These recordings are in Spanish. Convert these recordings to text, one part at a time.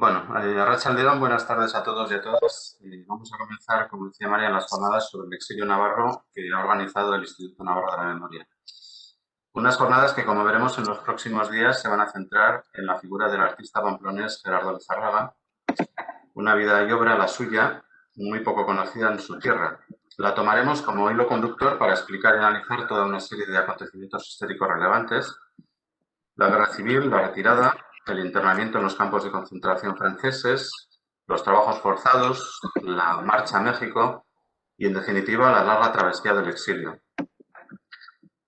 Arratsalde on, buenas tardes a todos y a todas. Vamos a comenzar, como decía María, las jornadas sobre el exilio navarro que ha organizado el Instituto Navarro de la Memoria. Unas jornadas que, como veremos en los próximos días, se van a centrar en la figura del artista pamplonés Gerardo Lizarraga, una vida y obra, la suya, muy poco conocida en su tierra. La tomaremos como hilo conductor para explicar y analizar toda una serie de acontecimientos históricos relevantes: la guerra civil, la retirada, el internamiento en los campos de concentración franceses, los trabajos forzados, la marcha a México y, en definitiva, la larga travesía del exilio.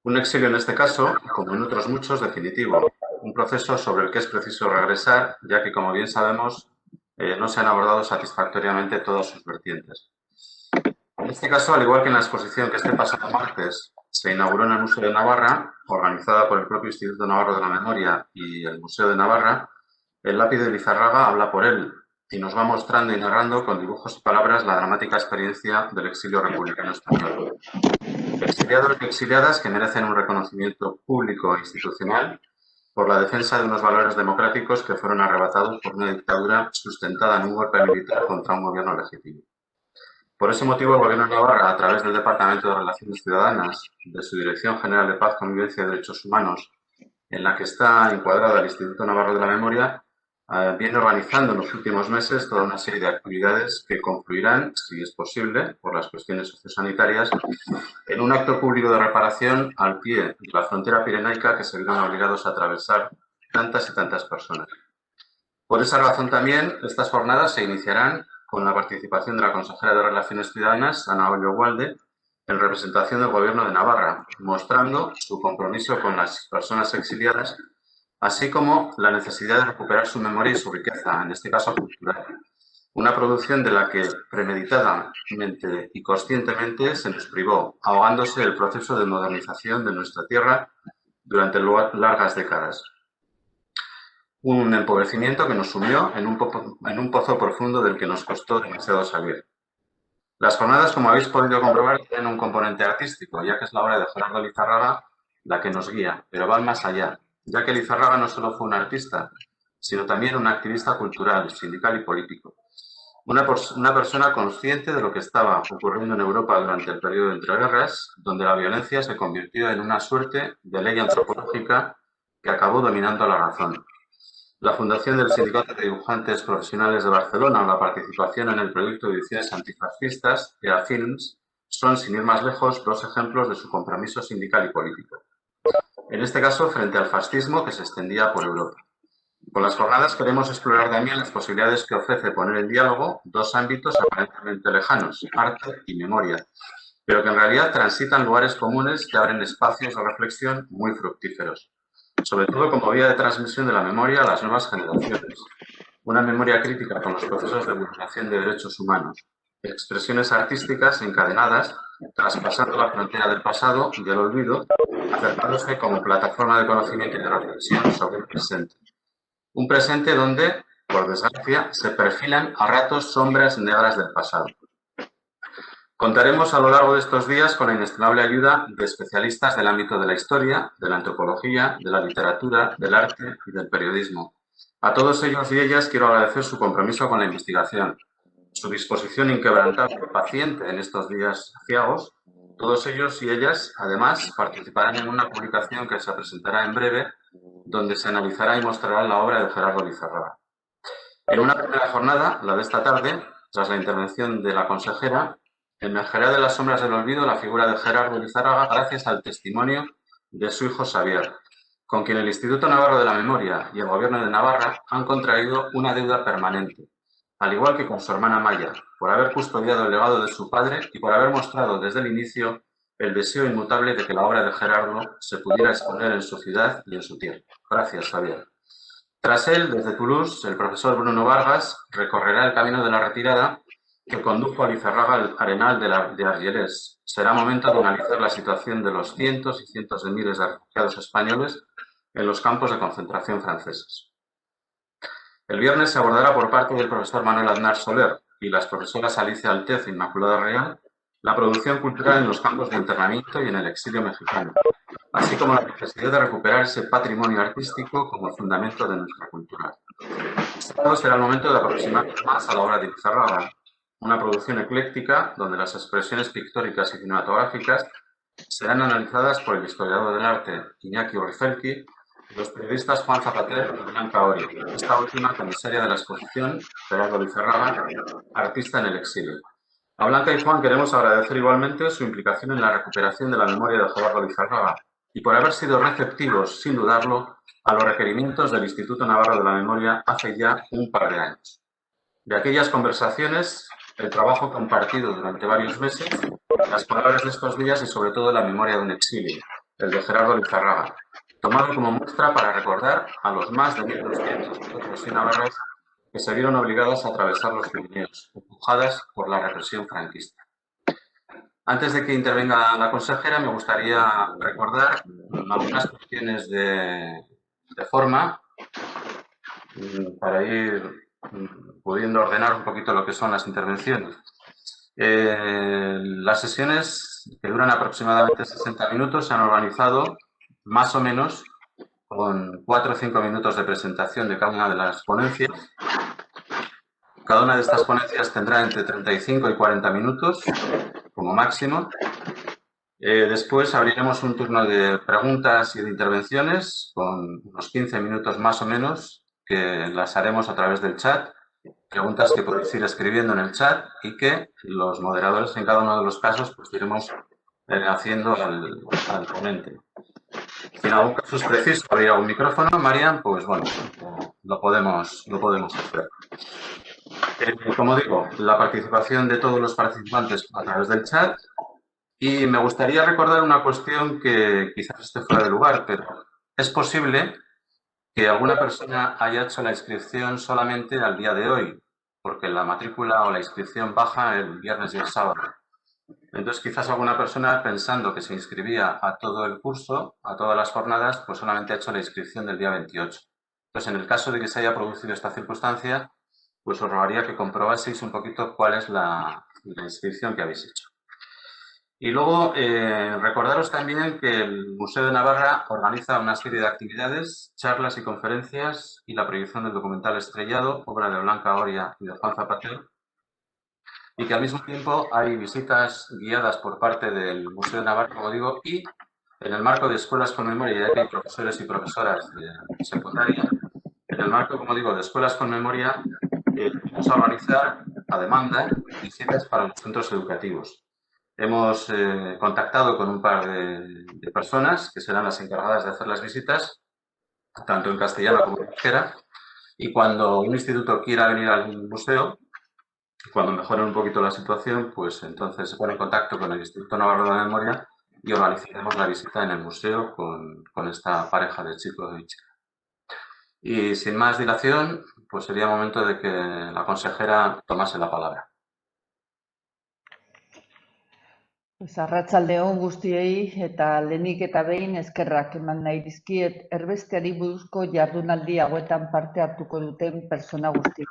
Un exilio, en este caso, como en otros muchos, definitivo. Un proceso sobre el que es preciso regresar, ya que, como bien sabemos, no se han abordado satisfactoriamente todas sus vertientes. En este caso, al igual que en la exposición que este pasado martes se inauguró en el Museo de Navarra, organizada por el propio Instituto Navarro de la Memoria y el Museo de Navarra, el lápiz de Lizarraga habla por él y nos va mostrando y narrando con dibujos y palabras la dramática experiencia del exilio republicano español. Exiliados y exiliadas que merecen un reconocimiento público e institucional por la defensa de unos valores democráticos que fueron arrebatados por una dictadura sustentada en un golpe militar contra un gobierno legítimo. Por ese motivo, el Gobierno de Navarra, a través del Departamento de Relaciones Ciudadanas, de su Dirección General de Paz, Convivencia y Derechos Humanos, en la que está encuadrada el Instituto Navarro de la Memoria, viene organizando en los últimos meses toda una serie de actividades que confluirán, si es posible, por las cuestiones sociosanitarias, en un acto público de reparación al pie de la frontera pirenaica que se vieron obligados a atravesar tantas y tantas personas. Por esa razón también, estas jornadas se iniciarán con la participación de la consejera de Relaciones Ciudadanas, Ana Ollo-Walde, en representación del Gobierno de Navarra, mostrando su compromiso con las personas exiliadas, así como la necesidad de recuperar su memoria y su riqueza, en este caso cultural. Una producción de la que premeditadamente y conscientemente se nos privó, ahogándose el proceso de modernización de nuestra tierra durante largas décadas. Un empobrecimiento que nos sumió en un pozo profundo del que nos costó demasiado salir. Las jornadas, como habéis podido comprobar, tienen un componente artístico, ya que es la obra de Gerardo Lizarraga la que nos guía, pero van más allá, ya que Lizarraga no solo fue un artista, sino también un activista cultural, sindical y político. Una persona consciente de lo que estaba ocurriendo en Europa durante el periodo de entreguerras, donde la violencia se convirtió en una suerte de ley antropológica que acabó dominando la razón. La fundación del Sindicato de Dibujantes Profesionales de Barcelona o la participación en el proyecto de ediciones antifascistas, EA Films, son, sin ir más lejos, dos ejemplos de su compromiso sindical y político. En este caso, frente al fascismo que se extendía por Europa. Con las jornadas queremos explorar también las posibilidades que ofrece poner en diálogo dos ámbitos aparentemente lejanos, arte y memoria, pero que en realidad transitan lugares comunes que abren espacios de reflexión muy fructíferos, sobre todo como vía de transmisión de la memoria a las nuevas generaciones. Una memoria crítica con los procesos de vulneración de derechos humanos, expresiones artísticas encadenadas, traspasando la frontera del pasado y del olvido, acercándose como plataforma de conocimiento y de reflexión sobre el presente. Un presente donde, por desgracia, se perfilan a ratos sombras negras del pasado. Contaremos a lo largo de estos días con la inestimable ayuda de especialistas del ámbito de la historia, de la antropología, de la literatura, del arte y del periodismo. A todos ellos y ellas quiero agradecer su compromiso con la investigación, su disposición inquebrantable y paciente en estos días aciagos. Todos ellos y ellas, además, participarán en una publicación que se presentará en breve, donde se analizará y mostrará la obra de Gerardo Lizarraga. En una primera jornada, la de esta tarde, tras la intervención de la consejera, emergerá de las sombras del olvido la figura de Gerardo Lizarraga gracias al testimonio de su hijo Xavier, con quien el Instituto Navarro de la Memoria y el Gobierno de Navarra han contraído una deuda permanente, al igual que con su hermana Maya, por haber custodiado el legado de su padre y por haber mostrado desde el inicio el deseo inmutable de que la obra de Gerardo se pudiera exponer en su ciudad y en su tierra. Gracias, Xavier. Tras él, desde Toulouse, el profesor Bruno Vargas recorrerá el camino de la retirada que condujo a Lizarraga al Arenal de Argelès. Será momento de analizar la situación de los cientos y cientos de miles de refugiados españoles en los campos de concentración franceses. El viernes se abordará por parte del profesor Manuel Aznar Soler y las profesoras Alicia Altez e Inmaculada Real la producción cultural en los campos de internamiento y en el exilio mexicano, así como la necesidad de recuperar ese patrimonio artístico como fundamento de nuestra cultura. Este lado será el momento de aproximarnos más a la obra de Lizarraga, una producción ecléctica donde las expresiones pictóricas y cinematográficas serán analizadas por el historiador del arte Iñaki Urrifelki y los periodistas Juan Zapater y Blanca Oria, esta última comisaria de la exposición, Gerardo Lizarraga, artista en el exilio. A Blanca y Juan queremos agradecer igualmente su implicación en la recuperación de la memoria de Gerardo Lizarraga y por haber sido receptivos, sin dudarlo, a los requerimientos del Instituto Navarro de la Memoria hace ya un par de años. De aquellas conversaciones, el trabajo compartido durante varios meses, las palabras de estos días y sobre todo la memoria de un exilio, el de Gerardo Lizarraga, tomado como muestra para recordar a los más de 1.200 nosotros y navarros que se vieron obligados a atravesar los Pirineos, empujadas por la represión franquista. Antes de que intervenga la consejera, me gustaría recordar algunas cuestiones de forma para ir pudiendo ordenar un poquito lo que son las intervenciones. Las sesiones, que duran aproximadamente 60 minutos, se han organizado más o menos con 4 o 5 minutos de presentación de cada una de las ponencias. Cada una de estas ponencias tendrá entre 35 y 40 minutos como máximo. Después abriremos un turno de preguntas y de intervenciones con unos 15 minutos más o menos, que las haremos a través del chat. Preguntas que podéis ir escribiendo en el chat y que los moderadores en cada uno de los casos pues iremos haciendo al ponente. Si en algún caso es preciso abrir algún micrófono, Marian, pues bueno, lo podemos hacer. Como digo, la participación de todos los participantes a través del chat. Y me gustaría recordar una cuestión que quizás esté fuera de lugar, pero es posible que alguna persona haya hecho la inscripción solamente al día de hoy, porque la matrícula o la inscripción baja el viernes y el sábado. Entonces, quizás alguna persona, pensando que se inscribía a todo el curso, a todas las jornadas, pues solamente ha hecho la inscripción del día 28. Entonces, en el caso de que se haya producido esta circunstancia, pues os rogaría que comprobaseis un poquito cuál es la inscripción que habéis hecho. Y luego, recordaros también que el Museo de Navarra organiza una serie de actividades, charlas y conferencias y la proyección del documental Estrellado, obra de Blanca Oria y de Juan Zapater, y que al mismo tiempo hay visitas guiadas por parte del Museo de Navarra, como digo, y en el marco de Escuelas con Memoria, ya que hay profesores y profesoras de secundaria, en el marco, como digo, de Escuelas con Memoria, vamos a organizar a demanda visitas para los centros educativos. Hemos contactado con un par de personas que serán las encargadas de hacer las visitas, tanto en castellano como en euskera, y cuando un instituto quiera venir al museo, cuando mejoren un poquito la situación, pues entonces se pone en contacto con el Instituto Navarro de la Memoria y organizaremos la visita en el museo con esta pareja de chicos y chicas. Y sin más dilación, pues sería momento de que la consejera tomase la palabra. Arratsaldeon guztiei eta lehenik eta behin eskerrak eman nahi dizkiet erbesteari buruzko jardunaldi hauetan parte hartuko duten pertsona guztiei.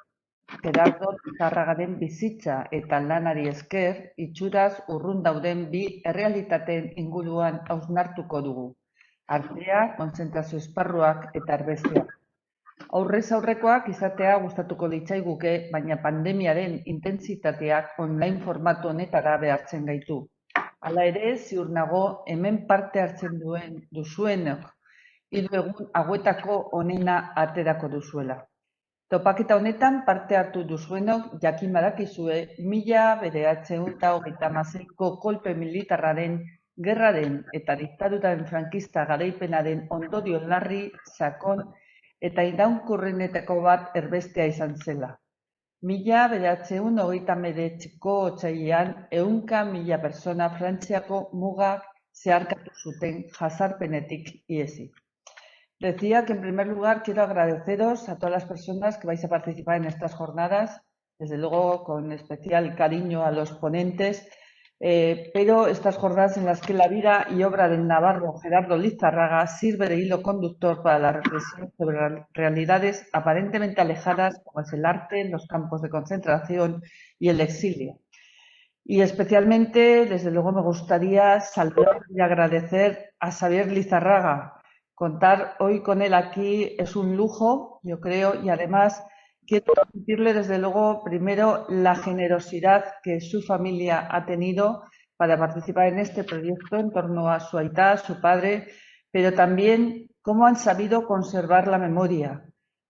Gerardo Lizarragaren bizitza eta lanari esker, itxuraz urrun dauden bi errealitateen inguruan hausnartuko dugu. Artea, kontzentrazio esparruak eta erbesteak. Aurrez aurrekoak izatea gustatuko litzaiguke, baina pandemiaren intentsitateak online formatu honetara behartzen gaitu. Hala ere, ziur nago hemen parte hartzen duzuenok hiru egun hauetako onena aterako duzuela. Topaketa honetan parte hartu duzuenok jakin badakizue 1936ko kolpe militarraren, gerraren eta diktaduraren frankista garaipenaren ondorio larri, sakon eta iraunkorrenetako bat erbestea izan zela. 1939ko otsailean 100.000 pertsona Frantziako mugak zeharkatu zuten jazarpenetik ihesi. Decía que en primer lugar quiero agradeceros a todas las personas que vais a participar en estas jornadas, desde luego con especial cariño a los ponentes, pero estas jornadas en las que la vida y obra del navarro Gerardo Lizarraga sirve de hilo conductor para la reflexión sobre realidades aparentemente alejadas como es el arte, los campos de concentración y el exilio. Y especialmente, desde luego, me gustaría saludar y agradecer a Xavier Lizarraga. Contar hoy con él aquí es un lujo, yo creo, y además quiero transmitirle desde luego primero la generosidad que su familia ha tenido para participar en este proyecto en torno a su aitá, su padre, pero también cómo han sabido conservar la memoria.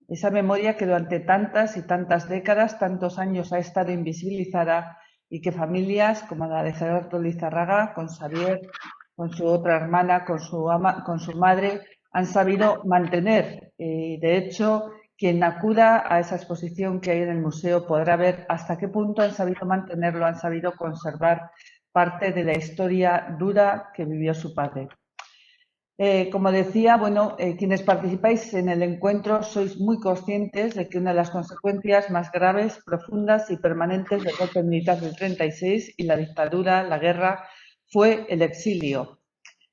Esa memoria que durante tantas y tantas décadas, tantos años ha estado invisibilizada y que familias como la de Gerardo Lizarraga, con Xavier, con su otra hermana, con su madre, han sabido mantener. De hecho, quien acuda a esa exposición que hay en el museo podrá ver hasta qué punto han sabido mantenerlo, han sabido conservar parte de la historia dura que vivió su padre. Como decía, bueno, quienes participáis en el encuentro sois muy conscientes de que una de las consecuencias más graves, profundas y permanentes del golpe militar del 36 y la dictadura, la guerra, fue el exilio.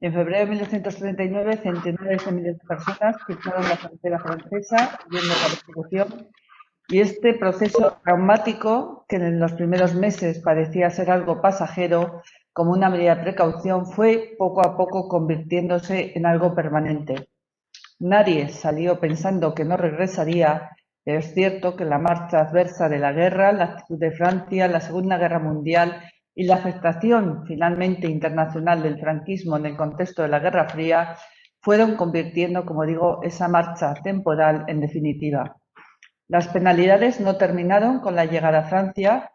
En febrero de 1939, centenares de miles de personas cruzaron la frontera francesa huyendo de la persecución y este proceso traumático, que en los primeros meses parecía ser algo pasajero, como una medida de precaución, fue poco a poco convirtiéndose en algo permanente. Nadie salió pensando que no regresaría, pero es cierto que la marcha adversa de la guerra, la actitud de Francia, la Segunda Guerra Mundial y la aceptación finalmente internacional del franquismo en el contexto de la Guerra Fría fueron convirtiendo, como digo, esa marcha temporal en definitiva. Las penalidades no terminaron con la llegada a Francia.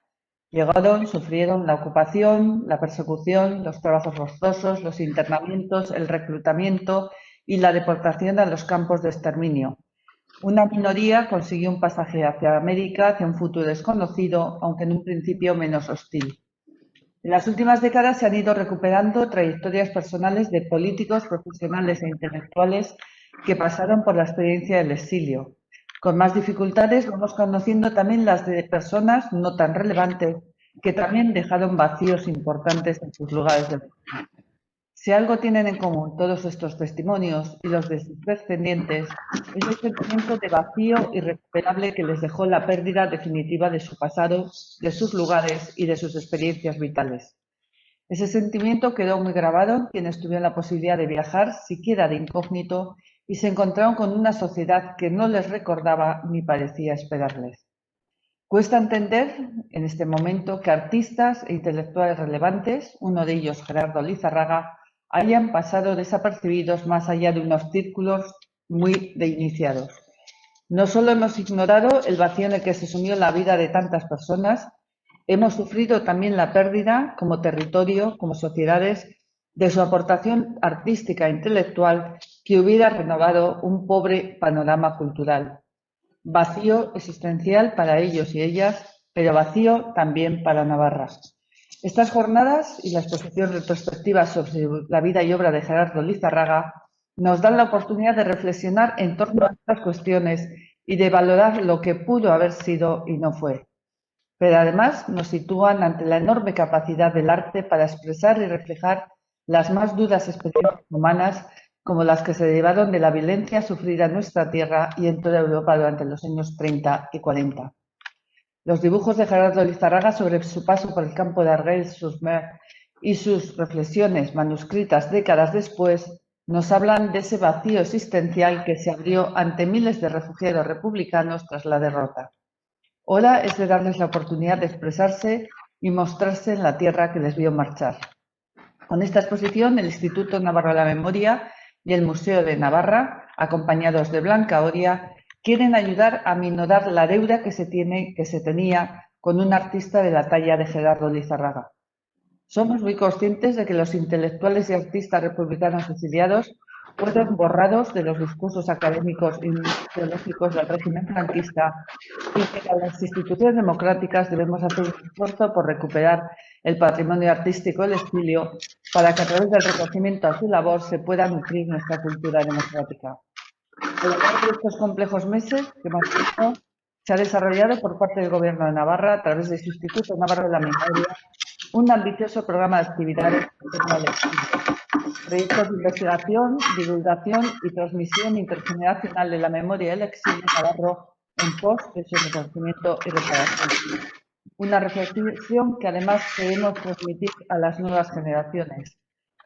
Llegaron, sufrieron la ocupación, la persecución, los trabajos forzosos, los internamientos, el reclutamiento y la deportación a los campos de exterminio. Una minoría consiguió un pasaje hacia América, hacia un futuro desconocido, aunque en un principio menos hostil. En las últimas décadas se han ido recuperando trayectorias personales de políticos, profesionales e intelectuales que pasaron por la experiencia del exilio. Con más dificultades vamos conociendo también las de personas no tan relevantes que también dejaron vacíos importantes en sus lugares de origen. Si algo tienen en común todos estos testimonios y los de sus descendientes, es el sentimiento de vacío irrecuperable que les dejó la pérdida definitiva de su pasado, de sus lugares y de sus experiencias vitales. Ese sentimiento quedó muy grabado en quienes tuvieron la posibilidad de viajar, siquiera de incógnito, y se encontraron con una sociedad que no les recordaba ni parecía esperarles. Cuesta entender en este momento que artistas e intelectuales relevantes, uno de ellos Gerardo Lizarraga, hayan pasado desapercibidos más allá de unos círculos muy de iniciados. No solo hemos ignorado el vacío en el que se sumió la vida de tantas personas, hemos sufrido también la pérdida como territorio, como sociedades, de su aportación artística e intelectual que hubiera renovado un pobre panorama cultural. Vacío existencial para ellos y ellas, pero vacío también para Navarra. Estas jornadas y la exposición retrospectiva sobre la vida y obra de Gerardo Lizarraga nos dan la oportunidad de reflexionar en torno a estas cuestiones y de valorar lo que pudo haber sido y no fue. Pero además nos sitúan ante la enorme capacidad del arte para expresar y reflejar las más duras experiencias humanas, como las que se derivaron de la violencia sufrida en nuestra tierra y en toda Europa durante los años 30 y 40. Los dibujos de Gerardo Lizarraga sobre su paso por el campo de Argel-sur-Mer y sus reflexiones manuscritas décadas después nos hablan de ese vacío existencial que se abrió ante miles de refugiados republicanos tras la derrota. Hora es de darles la oportunidad de expresarse y mostrarse en la tierra que les vio marchar. Con esta exposición, el Instituto Navarro de la Memoria y el Museo de Navarra, acompañados de Blanca Oria, quieren ayudar a minorar la deuda que se tenía con un artista de la talla de Gerardo Lizarraga. Somos muy conscientes de que los intelectuales y artistas republicanos exiliados fueron borrados de los discursos académicos y teológicos del régimen franquista y que a las instituciones democráticas debemos hacer un esfuerzo por recuperar el patrimonio artístico del exilio para que a través del reconocimiento a su labor se pueda nutrir nuestra cultura democrática. A lo largo de estos complejos meses que hemos visto, se ha desarrollado por parte del Gobierno de Navarra, a través de su Instituto Navarro de la Memoria, un ambicioso programa de actividades en torno al exilio. Proyectos de investigación, divulgación y transmisión intergeneracional de la memoria del exilio navarro en pos de su reconocimiento y reparación. Una reflexión que además queremos transmitir a las nuevas generaciones.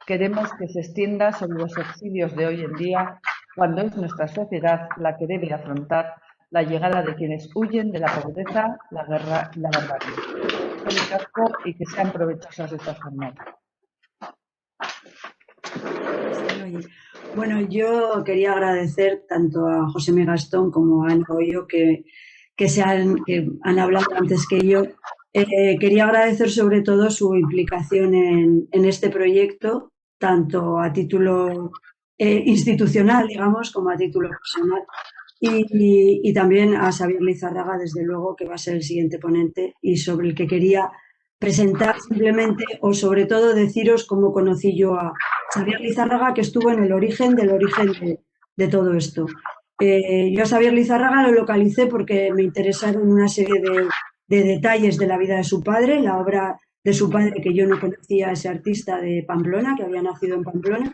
Queremos que se extienda sobre los exilios de hoy en día, cuando es nuestra sociedad la que debe afrontar la llegada de quienes huyen de la pobreza, la guerra y la barbarie. Eskerrik asko y que sean provechosas estas jornadas. Bueno, yo quería agradecer tanto a José M. Gastón como a Ana Hoyo que han hablado antes que yo. Quería agradecer sobre todo su implicación en este proyecto, tanto a título institucional, digamos, como a título personal. Y también a Xavier Lizarraga, desde luego, que va a ser el siguiente ponente y sobre el que quería presentar simplemente o sobre todo deciros cómo conocí yo a Xavier Lizarraga, que estuvo en el origen del origen de todo esto. Yo a Xavier Lizarraga lo localicé porque me interesaron una serie de detalles de la vida de su padre, la obra de su padre, que yo no conocía a ese artista de Pamplona, que había nacido en Pamplona,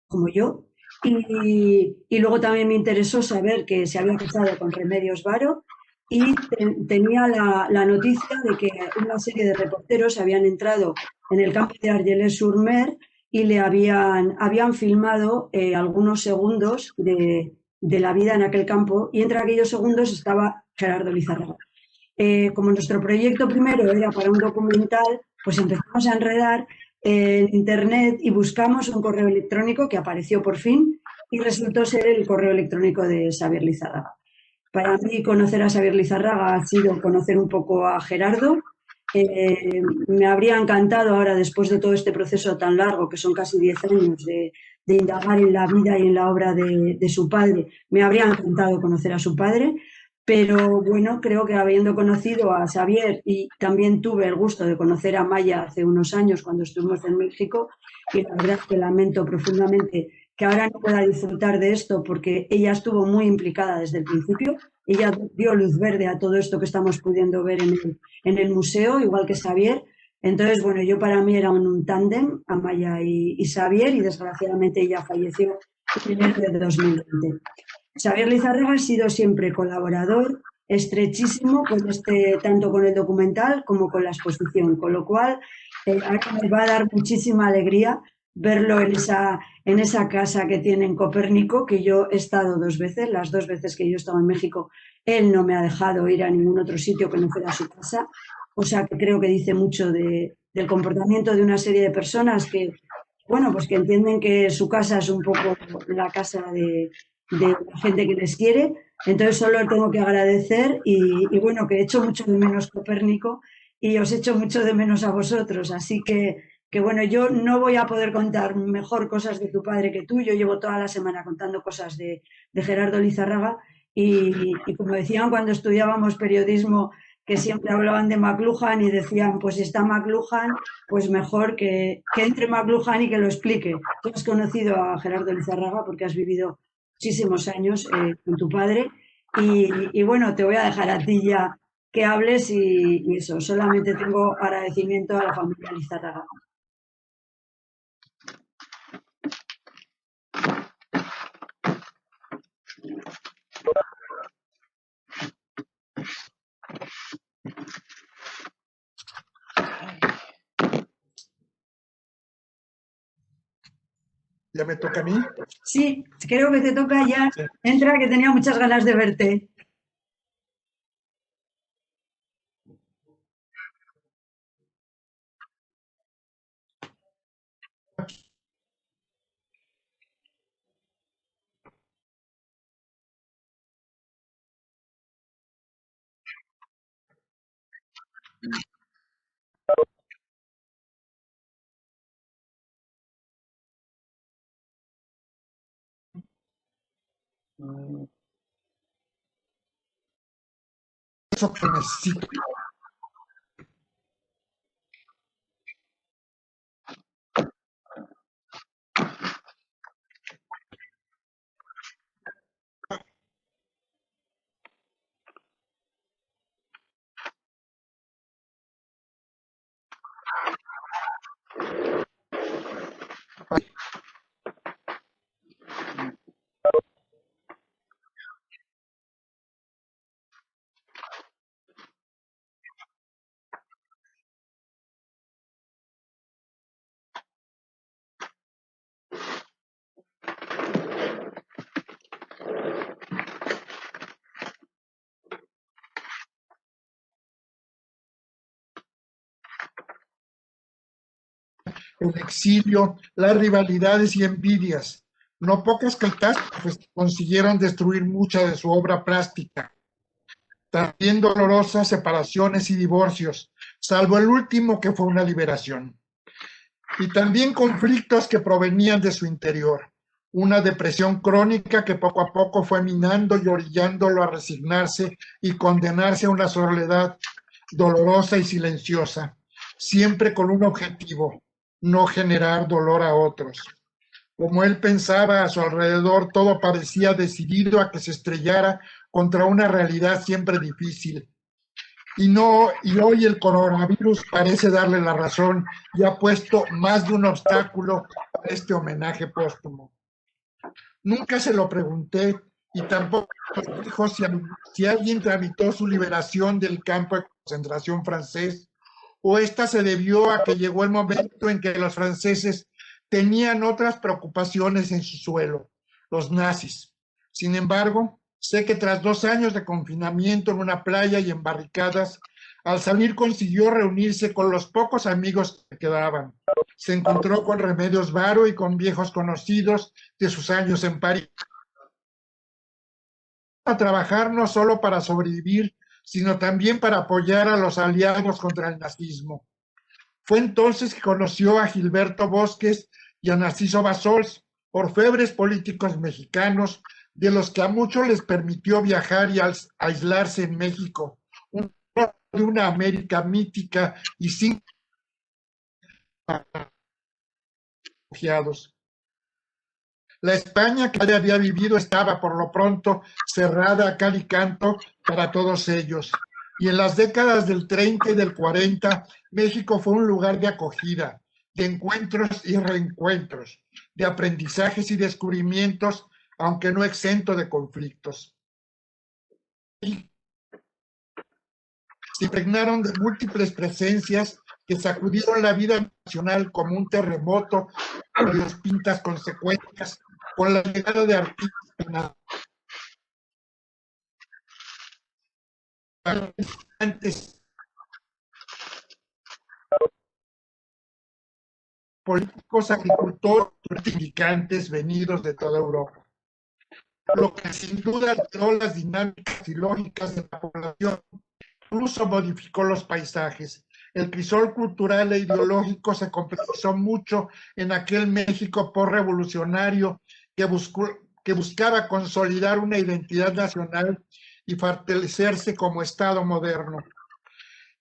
como yo. Y luego también me interesó saber que se había casado con Remedios Varo y tenía la noticia de que una serie de reporteros habían entrado en el campo de Argelès-sur-Mer y le habían filmado algunos segundos de la vida en aquel campo y entre aquellos segundos estaba Gerardo Lizarraga. Como nuestro proyecto primero era para un documental, pues empezamos a enredar en internet y buscamos un correo electrónico que apareció por fin y resultó ser el correo electrónico de Xavier Lizarraga. Para mí conocer a Xavier Lizarraga ha sido conocer un poco a Gerardo. Me habría encantado ahora, después de todo este proceso tan largo, que son casi 10 años de indagar en la vida y en la obra de su padre, me habría encantado conocer a su padre. Pero bueno, creo que habiendo conocido a Xavier y también tuve el gusto de conocer a Maya hace unos años cuando estuvimos en México, y la verdad es que lamento profundamente que ahora no pueda disfrutar de esto porque ella estuvo muy implicada desde el principio. Ella dio luz verde a todo esto que estamos pudiendo ver en el museo, igual que Xavier. Entonces, bueno, yo para mí era un tándem, Amaya y Xavier, y desgraciadamente ella falleció en enero de 2020. Xavier Lizarraga ha sido siempre colaborador estrechísimo con tanto con el documental como con la exposición, con lo cual a mí me va a dar muchísima alegría verlo en esa casa que tiene en Copérnico, que yo he estado 2 veces, las 2 veces que yo he estado en México, él no me ha dejado ir a ningún otro sitio que no fuera su casa, o sea que creo que dice mucho del comportamiento de una serie de personas que, bueno, pues que entienden que su casa es un poco la casa de la gente que les quiere. Entonces solo tengo que agradecer y bueno, que echo mucho de menos Copérnico y os echo mucho de menos a vosotros. Así que bueno, yo no voy a poder contar mejor cosas de tu padre que tú. Yo llevo toda la semana contando cosas de Gerardo Lizarraga y como decían cuando estudiábamos periodismo, que siempre hablaban de McLuhan y decían, pues si está McLuhan, pues mejor que entre McLuhan y que lo explique. Tú has conocido a Gerardo Lizarraga porque has vivido muchísimos años con tu padre y bueno, te voy a dejar a ti ya que hables y eso, solamente tengo agradecimiento a la familia Lizarraga. ¿Ya me toca a mí? Sí, creo que te toca ya. Sí. Entra, que tenía muchas ganas de verte. Eso que necesito. el exilio, las rivalidades y envidias. No pocas catástrofes consiguieron destruir mucha de su obra plástica. También dolorosas separaciones y divorcios, salvo el último que fue una liberación. Y también conflictos que provenían de su interior. Una depresión crónica que poco a poco fue minando y orillándolo a resignarse y condenarse a una soledad dolorosa y silenciosa, siempre con un objetivo: no generar dolor a otros. Como él pensaba, a su alrededor todo parecía decidido a que se estrellara contra una realidad siempre difícil. Y hoy el coronavirus parece darle la razón y ha puesto más de un obstáculo a este homenaje póstumo. Nunca se lo pregunté y tampoco me dijo si alguien tramitó su liberación del campo de concentración francés, o esta se debió a que llegó el momento en que los franceses tenían otras preocupaciones en su suelo, los nazis. Sin embargo, sé que tras 2 años de confinamiento en una playa y en barricadas, al salir consiguió reunirse con los pocos amigos que quedaban. Se encontró con Remedios Varo y con viejos conocidos de sus años en París. A trabajar no solo para sobrevivir, sino también para apoyar a los aliados contra el nazismo. Fue entonces que conoció a Gilberto Bosques y a Narciso Bassols, orfebres políticos mexicanos, de los que a muchos les permitió viajar y aislarse en México, de una América mítica y sin refugiados. La España que había vivido estaba, por lo pronto, cerrada a cal y canto para todos ellos. Y en las décadas del 30 y del 40, México fue un lugar de acogida, de encuentros y reencuentros, de aprendizajes y descubrimientos, aunque no exento de conflictos. Se impregnaron de múltiples presencias que sacudieron la vida nacional como un terremoto con las pintas consecuencias, con la llegada de artistas políticos, agricultores, traficantes venidos de toda Europa. Lo que sin duda alteró las dinámicas y lógicas de la población, incluso modificó los paisajes. El crisol cultural e ideológico se complejizó mucho en aquel México postrevolucionario que buscaba consolidar una identidad nacional y fortalecerse como Estado moderno.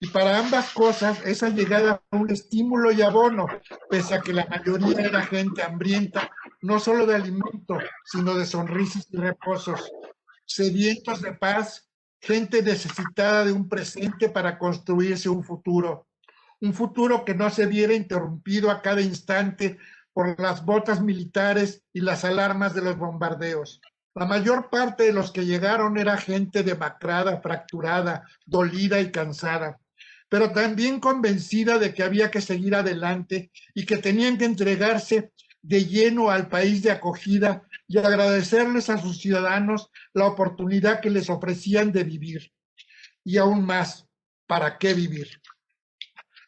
Y para ambas cosas, esa llegada fue un estímulo y abono, pese a que la mayoría era gente hambrienta, no solo de alimento, sino de sonrisas y reposos, sedientos de paz, gente necesitada de un presente para construirse un futuro que no se viera interrumpido a cada instante por las botas militares y las alarmas de los bombardeos. La mayor parte de los que llegaron era gente demacrada, fracturada, dolida y cansada, pero también convencida de que había que seguir adelante y que tenían que entregarse de lleno al país de acogida y agradecerles a sus ciudadanos la oportunidad que les ofrecían de vivir. Y aún más, ¿para qué vivir?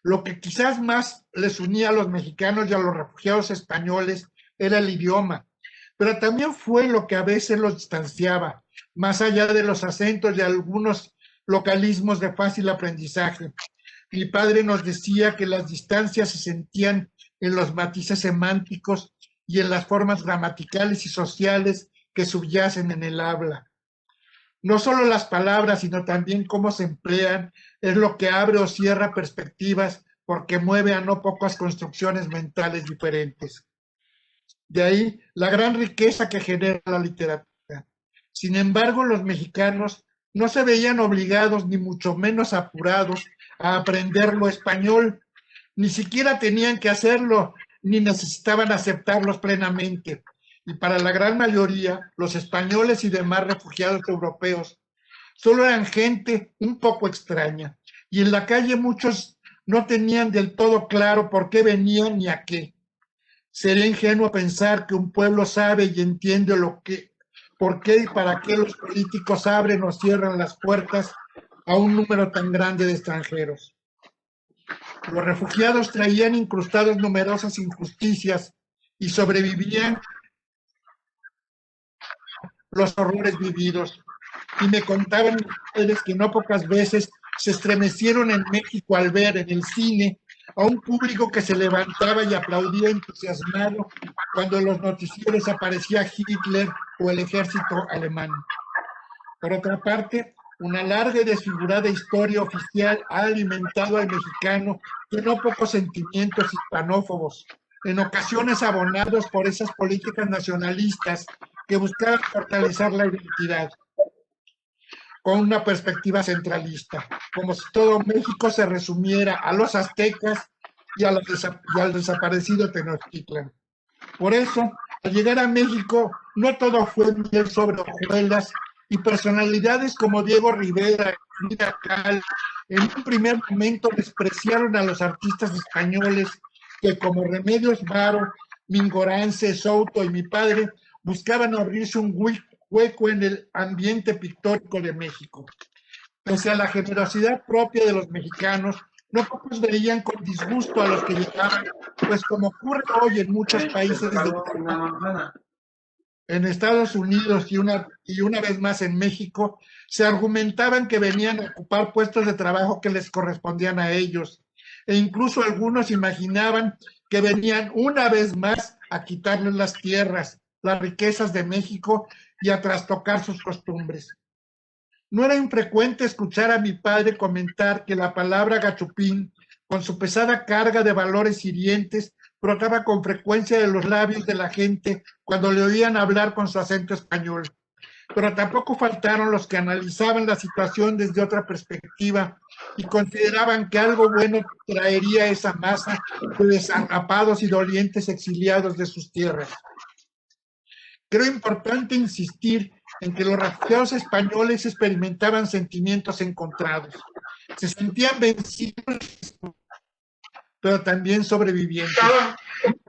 Lo que quizás más les unía a los mexicanos y a los refugiados españoles era el idioma, pero también fue lo que a veces los distanciaba, más allá de los acentos y algunos localismos de fácil aprendizaje. Mi padre nos decía que las distancias se sentían en los matices semánticos y en las formas gramaticales y sociales que subyacen en el habla. No solo las palabras, sino también cómo se emplean, es lo que abre o cierra perspectivas, porque mueve a no pocas construcciones mentales diferentes. De ahí la gran riqueza que genera la literatura. Sin embargo, los mexicanos no se veían obligados, ni mucho menos apurados, a aprender lo español. Ni siquiera tenían que hacerlo, ni necesitaban aceptarlos plenamente. Y para la gran mayoría, los españoles y demás refugiados europeos solo eran gente un poco extraña, y en la calle muchos no tenían del todo claro por qué venían ni a qué. Sería ingenuo pensar que un pueblo sabe y entiende por qué y para qué los políticos abren o cierran las puertas a un número tan grande de extranjeros. Los refugiados traían incrustados numerosas injusticias y sobrevivían los horrores vividos. Y me contaban mis padres que no pocas veces se estremecieron en México al ver en el cine a un público que se levantaba y aplaudía entusiasmado cuando en los noticieros aparecía Hitler o el ejército alemán. Por otra parte, una larga y desfigurada historia oficial ha alimentado al mexicano de no pocos sentimientos hispanófobos, en ocasiones abonados por esas políticas nacionalistas que buscaban fortalecer la identidad, con una perspectiva centralista, como si todo México se resumiera a los aztecas y al desaparecido Tenochtitlan. Por eso, al llegar a México, no todo fue miel sobre hojuelas, y personalidades como Diego Rivera y Frida Kahlo en un primer momento despreciaron a los artistas españoles que, como Remedios Varo, Mingorance, Souto y mi padre, buscaban abrirse un hueco en el ambiente pictórico de México. Pese a la generosidad propia de los mexicanos, no pocos veían con disgusto a los que llegaban, pues como ocurre hoy en muchos países en Estados Unidos y una vez más en México, se argumentaban que venían a ocupar puestos de trabajo que les correspondían a ellos, e incluso algunos imaginaban que venían una vez más a quitarles las tierras, las riquezas de México y a trastocar sus costumbres. No era infrecuente escuchar a mi padre comentar que la palabra gachupín, con su pesada carga de valores hirientes, brotaba con frecuencia de los labios de la gente cuando le oían hablar con su acento español. Pero tampoco faltaron los que analizaban la situación desde otra perspectiva y consideraban que algo bueno traería esa masa de desarrapados y dolientes exiliados de sus tierras. Creo importante insistir en que los refugiados españoles experimentaban sentimientos encontrados. Se sentían vencidos, pero también sobrevivientes.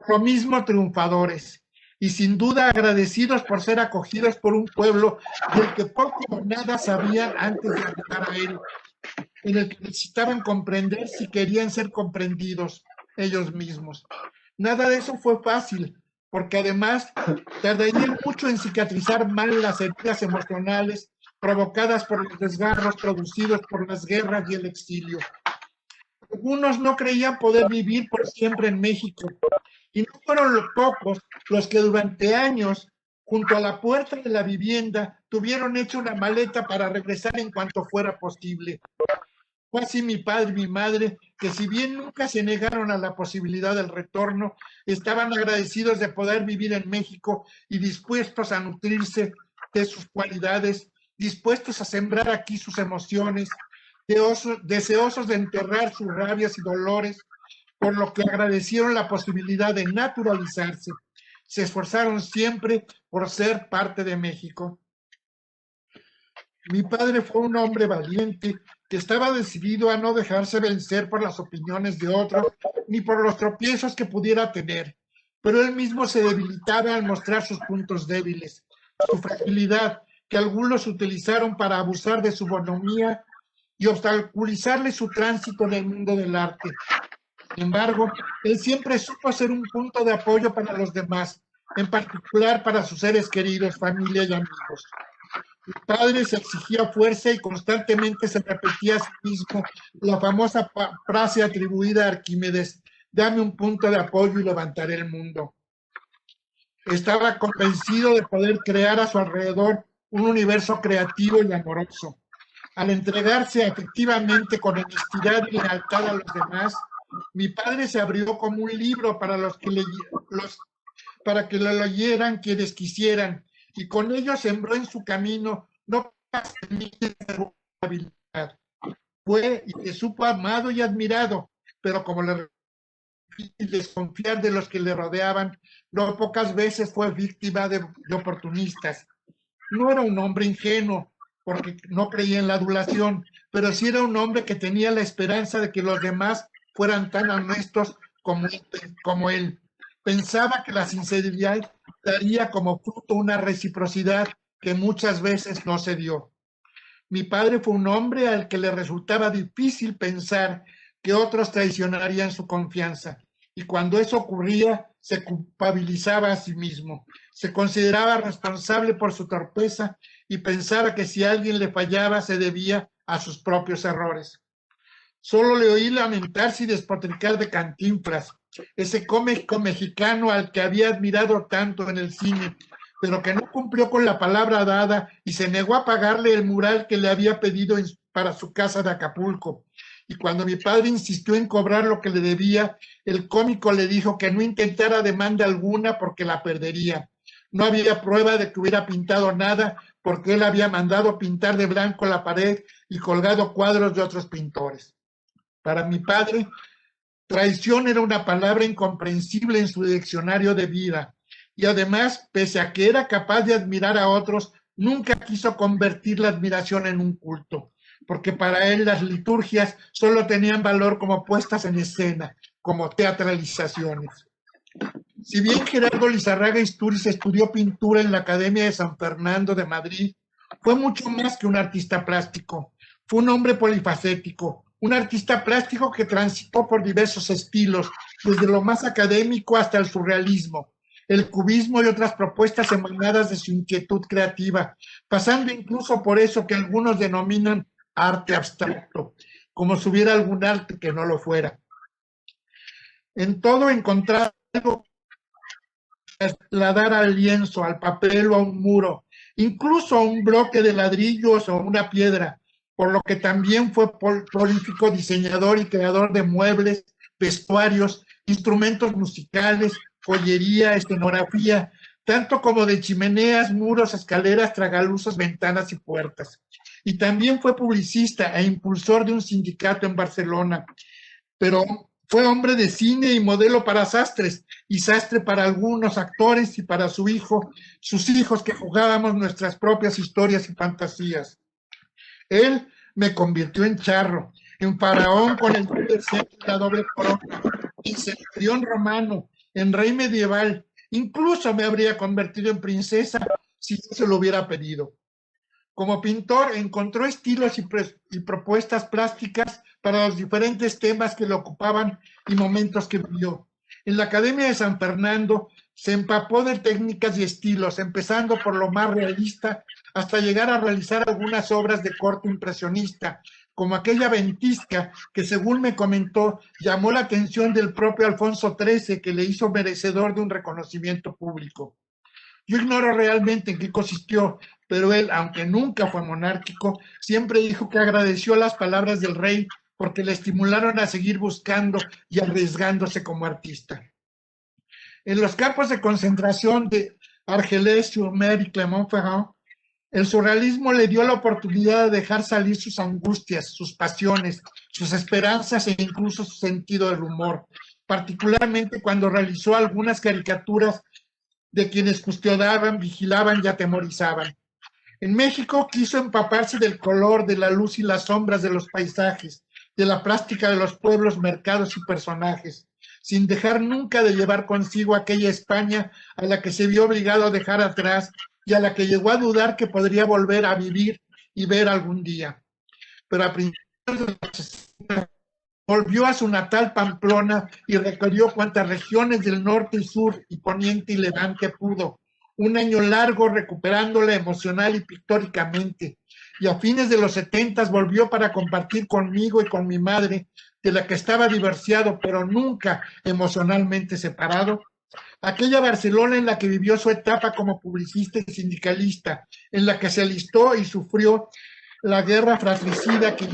Lo mismo triunfadores. Y sin duda agradecidos por ser acogidos por un pueblo del que poco o nada sabían antes de llegar a él, en el que necesitaban comprender si querían ser comprendidos ellos mismos. Nada de eso fue fácil, porque además tardarían mucho en cicatrizar mal las heridas emocionales provocadas por los desgarros producidos por las guerras y el exilio. Algunos no creían poder vivir por siempre en México, y no fueron los pocos los que durante años, junto a la puerta de la vivienda, tuvieron hecha una maleta para regresar en cuanto fuera posible. Fue así mi padre y mi madre, que si bien nunca se negaron a la posibilidad del retorno, estaban agradecidos de poder vivir en México y dispuestos a nutrirse de sus cualidades, dispuestos a sembrar aquí sus emociones, deseosos de enterrar sus rabias y dolores, por lo que agradecieron la posibilidad de naturalizarse. Se esforzaron siempre por ser parte de México. Mi padre fue un hombre valiente que estaba decidido a no dejarse vencer por las opiniones de otros ni por los tropiezos que pudiera tener, pero él mismo se debilitaba al mostrar sus puntos débiles, su fragilidad, que algunos utilizaron para abusar de su bonomía y obstaculizarle su tránsito en el mundo del arte. Sin embargo, él siempre supo ser un punto de apoyo para los demás, en particular para sus seres queridos, familia y amigos. Mi padre se exigía fuerza y constantemente se repetía a sí mismo la famosa frase atribuida a Arquímedes: dame un punto de apoyo y levantaré el mundo. Estaba convencido de poder crear a su alrededor un universo creativo y amoroso. Al entregarse afectivamente con honestidad y lealtad a los demás, mi padre se abrió como un libro para para que lo leyeran quienes quisieran, y con ello sembró en su camino no semillas de habilidad. Fue y se supo amado y admirado, pero como le difícil desconfiar de los que le rodeaban, no pocas veces fue víctima de oportunistas. No era un hombre ingenuo, porque no creía en la adulación, pero sí era un hombre que tenía la esperanza de que los demás fueran tan honestos como él. Pensaba que la sinceridad daría como fruto una reciprocidad que muchas veces no se dio. Mi padre fue un hombre al que le resultaba difícil pensar que otros traicionarían su confianza. Y cuando eso ocurría, se culpabilizaba a sí mismo. Se consideraba responsable por su torpeza y pensaba que si alguien le fallaba se debía a sus propios errores. Solo le oí lamentarse y despotricar de Cantinflas, ese cómico mexicano al que había admirado tanto en el cine, pero que no cumplió con la palabra dada y se negó a pagarle el mural que le había pedido para su casa de Acapulco. Y cuando mi padre insistió en cobrar lo que le debía, el cómico le dijo que no intentara demanda alguna porque la perdería. No había prueba de que hubiera pintado nada porque él había mandado pintar de blanco la pared y colgado cuadros de otros pintores. Para mi padre, traición era una palabra incomprensible en su diccionario de vida. Y además, pese a que era capaz de admirar a otros, nunca quiso convertir la admiración en un culto, porque para él las liturgias solo tenían valor como puestas en escena, como teatralizaciones. Si bien Gerardo Lizarraga Istúriz estudió pintura en la Academia de San Fernando de Madrid, fue mucho más que un artista plástico. Fue un hombre polifacético, un artista plástico que transitó por diversos estilos, desde lo más académico hasta el surrealismo, el cubismo y otras propuestas emanadas de su inquietud creativa, pasando incluso por eso que algunos denominan arte abstracto, como si hubiera algún arte que no lo fuera. En todo encontrar algo que trasladar al lienzo, al papel o a un muro, incluso a un bloque de ladrillos o una piedra, por lo que también fue prolífico diseñador y creador de muebles, vestuarios, instrumentos musicales, joyería, escenografía, tanto como de chimeneas, muros, escaleras, tragaluzos, ventanas y puertas. Y también fue publicista e impulsor de un sindicato en Barcelona, pero fue hombre de cine y modelo para sastres, y sastre para algunos actores y para sus hijos que jugábamos nuestras propias historias y fantasías. Él me convirtió en charro, en faraón con el centro y la doble corona, en centurión romano, en rey medieval, incluso me habría convertido en princesa si yo se lo hubiera pedido. Como pintor encontró estilos y propuestas plásticas para los diferentes temas que le ocupaban y momentos que vivió. En la Academia de San Fernando se empapó de técnicas y estilos, empezando por lo más realista hasta llegar a realizar algunas obras de corte impresionista, como aquella ventisca que, según me comentó, llamó la atención del propio Alfonso XIII, que le hizo merecedor de un reconocimiento público. Yo ignoro realmente en qué consistió, pero él, aunque nunca fue monárquico, siempre dijo que agradeció las palabras del rey porque le estimularon a seguir buscando y arriesgándose como artista. En los campos de concentración de Argelès-sur-Mer y Clermont-Ferrand, el surrealismo le dio la oportunidad de dejar salir sus angustias, sus pasiones, sus esperanzas e incluso su sentido del humor, particularmente cuando realizó algunas caricaturas de quienes custodiaban, vigilaban y atemorizaban. En México quiso empaparse del color, de la luz y las sombras de los paisajes, de la plástica de los pueblos, mercados y personajes, sin dejar nunca de llevar consigo aquella España a la que se vio obligado a dejar atrás y a la que llegó a dudar que podría volver a vivir y ver algún día. Pero a principios de los 60 volvió a su natal Pamplona y recorrió cuantas regiones del norte y sur y poniente y levante pudo. Un año largo recuperándola emocional y pictóricamente. Y a fines de los 70 volvió para compartir conmigo y con mi madre, de la que estaba divorciado, pero nunca emocionalmente separado, aquella Barcelona en la que vivió su etapa como publicista y sindicalista, en la que se alistó y sufrió la guerra fratricida que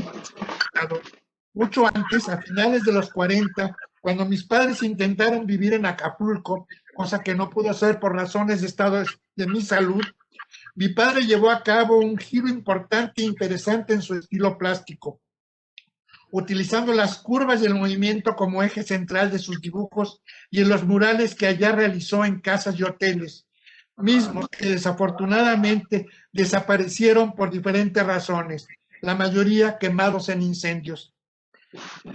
mucho antes, a finales de los 40, cuando mis padres intentaron vivir en Acapulco, cosa que no pudo hacer por razones de estado de mi salud, mi padre llevó a cabo un giro importante e interesante en su estilo plástico, utilizando las curvas y el movimiento como eje central de sus dibujos y en los murales que allá realizó en casas y hoteles, mismos que desafortunadamente desaparecieron por diferentes razones, la mayoría quemados en incendios.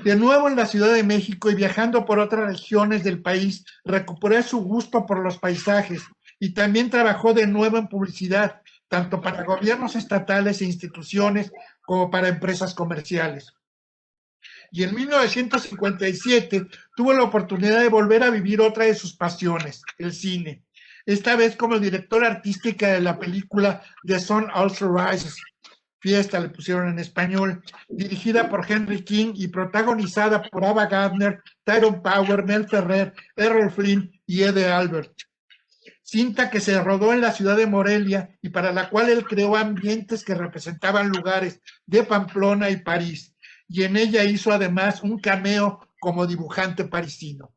De nuevo en la Ciudad de México y viajando por otras regiones del país, recuperé su gusto por los paisajes y también trabajó de nuevo en publicidad, tanto para gobiernos estatales e instituciones como para empresas comerciales. y en 1957 tuvo la oportunidad de volver a vivir otra de sus pasiones, el cine, esta vez como directora artística de la película The Sun Also Rises, Fiesta le pusieron en español, dirigida por Henry King y protagonizada por Ava Gardner, Tyrone Power, Mel Ferrer, Errol Flynn y Ed Albert. Cinta que se rodó en la ciudad de Morelia y para la cual él creó ambientes que representaban lugares de Pamplona y París, y en ella hizo además un cameo como dibujante parisino.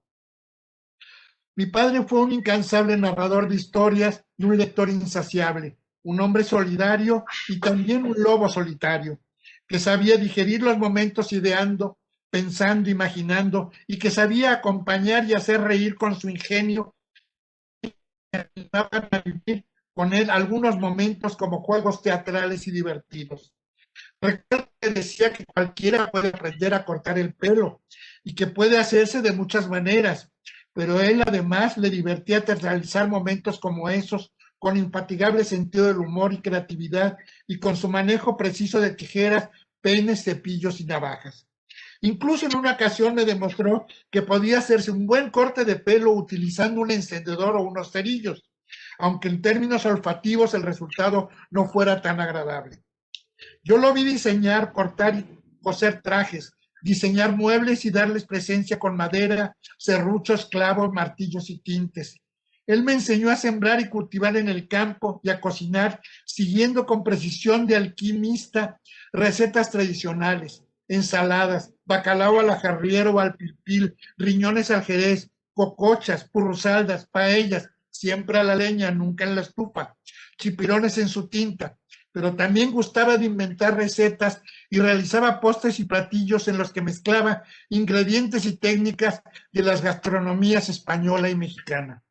Mi padre fue un incansable narrador de historias y un lector insaciable, un hombre solidario y también un lobo solitario, que sabía digerir los momentos ideando, pensando, imaginando, y que sabía acompañar y hacer reír con su ingenio, a vivir con él algunos momentos como juegos teatrales y divertidos. Recuerdo que decía que cualquiera puede aprender a cortar el pelo y que puede hacerse de muchas maneras, pero él además le divertía teatralizar momentos como esos con infatigable sentido del humor y creatividad y con su manejo preciso de tijeras, peines, cepillos y navajas. Incluso en una ocasión me demostró que podía hacerse un buen corte de pelo utilizando un encendedor o unos cerillos, aunque en términos olfativos el resultado no fuera tan agradable. Yo lo vi diseñar, cortar y coser trajes, diseñar muebles y darles presencia con madera, serruchos, clavos, martillos y tintes. Él me enseñó a sembrar y cultivar en el campo y a cocinar, siguiendo con precisión de alquimista recetas tradicionales, ensaladas, bacalao al ajarriero o al pilpil, riñones al jerez, cocochas, purrusaldas, paellas, siempre a la leña, nunca en la estufa, chipirones en su tinta, pero también gustaba de inventar recetas y realizaba postres y platillos en los que mezclaba ingredientes y técnicas de las gastronomías española y mexicana.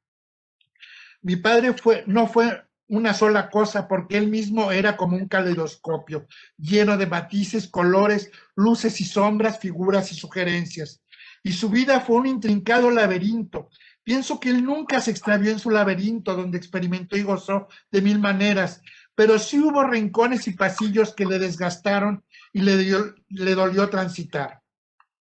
Mi padre no fue una sola cosa porque él mismo era como un caleidoscopio, lleno de matices, colores, luces y sombras, figuras y sugerencias. Y su vida fue un intrincado laberinto. Pienso que él nunca se extravió en su laberinto, donde experimentó y gozó de mil maneras, pero sí hubo rincones y pasillos que le desgastaron y le dolió transitar.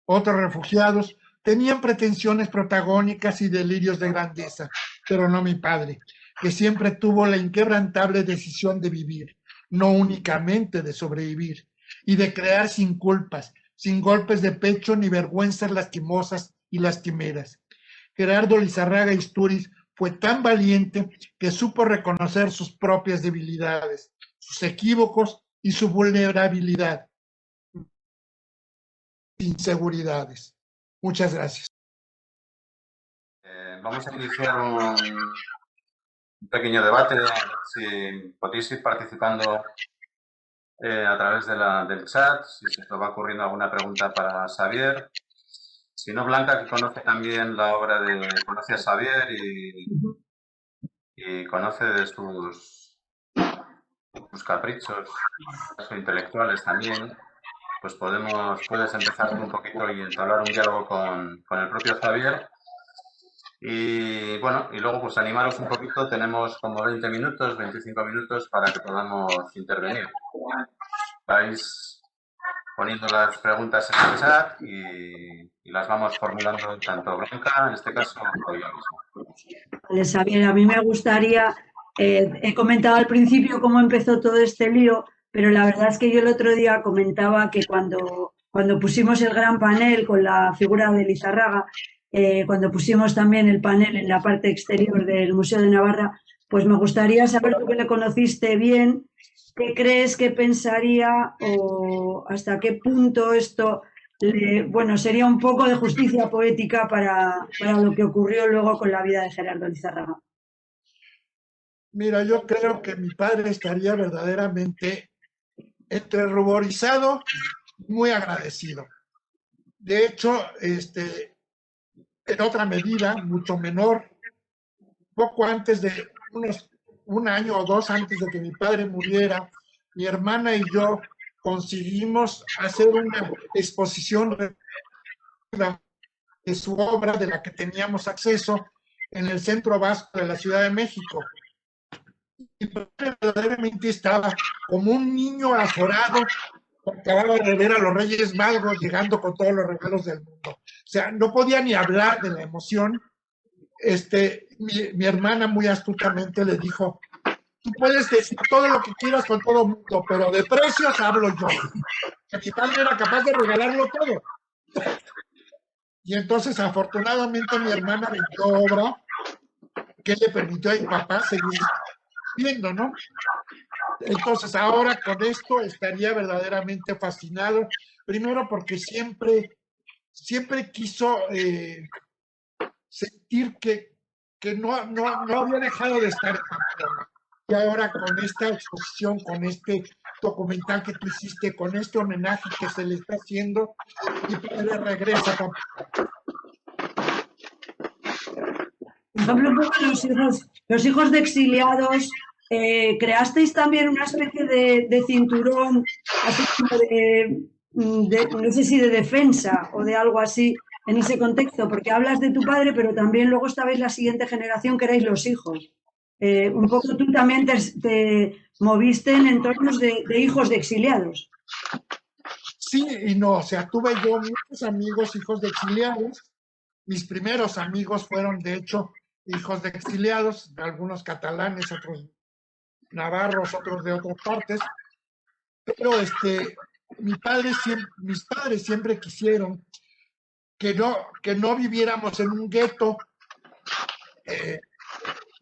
Otros refugiados tenían pretensiones protagónicas y delirios de grandeza, pero no mi padre, que siempre tuvo la inquebrantable decisión de vivir, no únicamente de sobrevivir, y de crear sin culpas, sin golpes de pecho ni vergüenzas lastimosas y lastimeras. Gerardo Lizarraga Istúriz fue tan valiente que supo reconocer sus propias debilidades, sus equívocos y su vulnerabilidad, inseguridades. Muchas gracias. Vamos a iniciar un pequeño debate, si podéis ir participando a través del chat, si se os va ocurriendo alguna pregunta para Xavier. Si no, Blanca, que conoce también la obra conoce a Xavier y conoce de sus caprichos intelectuales también, pues puedes empezar un poquito y entablar un diálogo con el propio Xavier. Y bueno, y luego pues animaros un poquito, tenemos como 20 minutos, 25 minutos para que podamos intervenir. Vais poniendo las preguntas en el chat y las vamos formulando tanto Blanca, en este caso, como yo mismo. Vale, Xavier, a mí me gustaría, he comentado al principio cómo empezó todo este lío, pero la verdad es que yo el otro día comentaba que cuando pusimos el gran panel con la figura de Lizarraga, cuando pusimos también el panel en la parte exterior del Museo de Navarra, pues me gustaría saber, tú que le conociste bien, ¿qué crees que pensaría o hasta qué punto esto, bueno, sería un poco de justicia poética para lo que ocurrió luego con la vida de Gerardo Lizarraga? Mira, yo creo que mi padre estaría verdaderamente entre ruborizado y muy agradecido. De hecho, en otra medida, mucho menor, poco antes de un año o dos antes de que mi padre muriera, mi hermana y yo conseguimos hacer una exposición de su obra, de la que teníamos acceso, en el Centro Vasco de la Ciudad de México. Y verdaderamente estaba como un niño azorado acababa de ver a los Reyes Magos llegando con todos los regalos del mundo. O sea, no podía ni hablar de la emoción. Mi hermana muy astutamente le dijo, tú puedes decir todo lo que quieras con todo el mundo, pero de precios hablo yo. Mi padre era capaz de regalarlo todo. Y entonces, afortunadamente, mi hermana vendió obra que le permitió a mi papá seguir viendo, ¿no? Entonces, ahora con esto estaría verdaderamente fascinado. Primero porque siempre quiso sentir que no había dejado de estar en Pamplona. Y ahora con esta exposición, con este documental que tú hiciste, con este homenaje que se le está haciendo, mi padre regresa a Pamplona. Por ejemplo, un poco los hijos de exiliados, creasteis también una especie de cinturón, así como no sé si de defensa o de algo así en ese contexto, porque hablas de tu padre, pero también luego estabais la siguiente generación que erais los hijos. Un poco tú también te moviste en entornos de hijos de exiliados. Sí y no, o sea, tuve yo muchos amigos hijos de exiliados. Mis primeros amigos fueron, de hecho, hijos de exiliados, de algunos catalanes, otros navarros, otros de otras partes. Pero mis padres siempre quisieron que no viviéramos en un gueto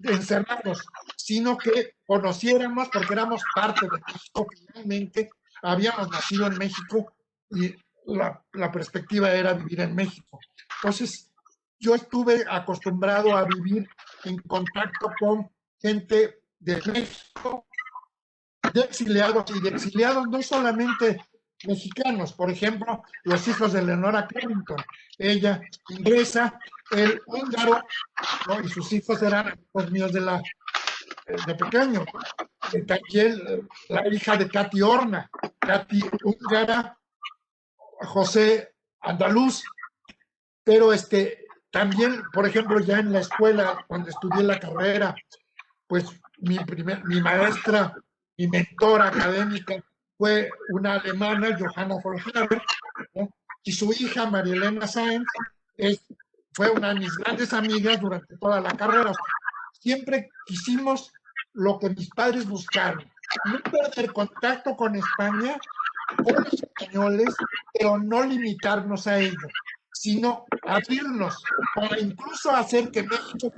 encerrados, sino que conociéramos, porque éramos parte de México, finalmente habíamos nacido en México y la perspectiva era vivir en México. Entonces, yo estuve acostumbrado a vivir en contacto con gente de México, de exiliados no solamente mexicanos, por ejemplo, los hijos de Leonora Carrington, ella inglesa, el húngaro, ¿no? Y sus hijos eran amigos míos de pequeño. También la hija de Katy Horna, Katy húngara, José andaluz, pero también, por ejemplo, ya en la escuela, cuando estudié la carrera, pues mi maestra, mi mentora académica fue una alemana, Johanna von Haber, ¿no? Y su hija, María Elena Sáenz, fue una de mis grandes amigas durante toda la carrera. Siempre quisimos lo que mis padres buscaron, no perder contacto con España, con los españoles, pero no limitarnos a ello, sino abrirnos para incluso hacer que México...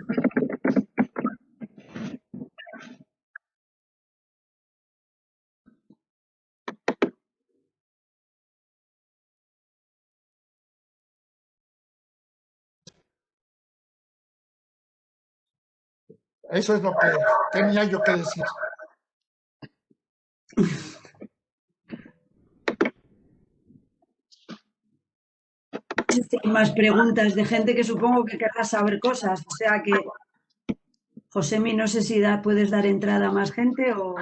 Eso es lo que tenía yo que decir. Hay más preguntas de gente que supongo que querrá saber cosas. O sea que, Josemi, no sé si puedes dar entrada a más gente o...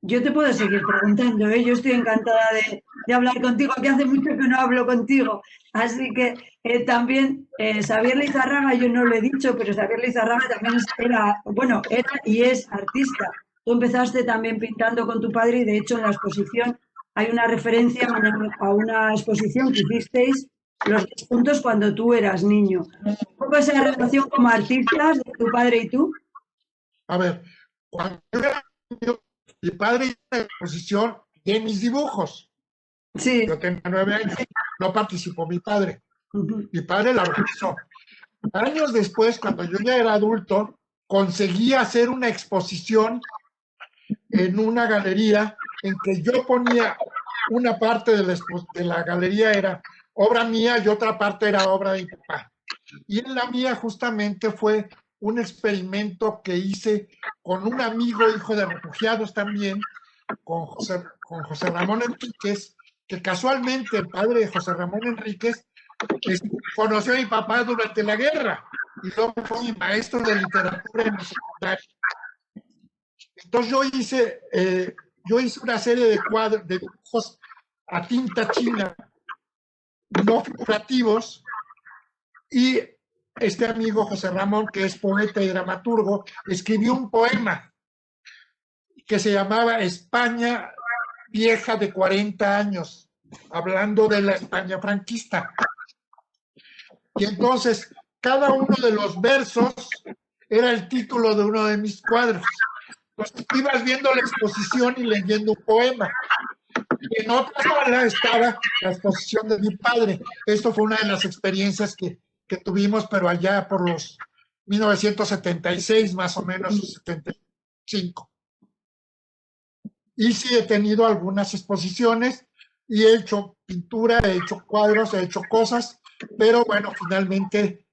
Yo te puedo seguir preguntando, ¿eh? Yo estoy encantada de hablar contigo, que hace mucho que no hablo contigo. Así que también Xavier Lizarraga, yo no lo he dicho, pero Xavier Lizarraga también era y es artista. Tú empezaste también pintando con tu padre y de hecho en la exposición hay una referencia a una exposición que hicisteis los dos juntos cuando tú eras niño. ¿Cómo es esa relación como artistas de tu padre y tú? A ver, cuando yo era niño, mi padre hizo una exposición de mis dibujos. Sí. Yo tenía 9 años, no participó mi padre. Mi padre la organizó. Años después, cuando yo ya era adulto, conseguí hacer una exposición en una galería en que yo ponía una parte de la galería era obra mía y otra parte era obra de mi papá. Y en la mía justamente fue un experimento que hice con un amigo, hijo de refugiados también, con José Ramón Enríquez, que casualmente el padre de José Ramón Enríquez conoció a mi papá durante la guerra y luego fue mi maestro de literatura en mi secundaria. Entonces yo hice una serie de cuadros, de dibujos a tinta china, no figurativos, y este amigo José Ramón, que es poeta y dramaturgo, escribió un poema que se llamaba España vieja de 40 años, hablando de la España franquista. Y entonces, cada uno de los versos era el título de uno de mis cuadros. Entonces, ibas viendo la exposición y leyendo un poema. Y en otra sala estaba la exposición de mi padre. Esto fue una de las experiencias que tuvimos, pero allá por los 1976, más o menos, 75. Y sí he tenido algunas exposiciones y he hecho pintura, he hecho cuadros, he hecho cosas, pero bueno, finalmente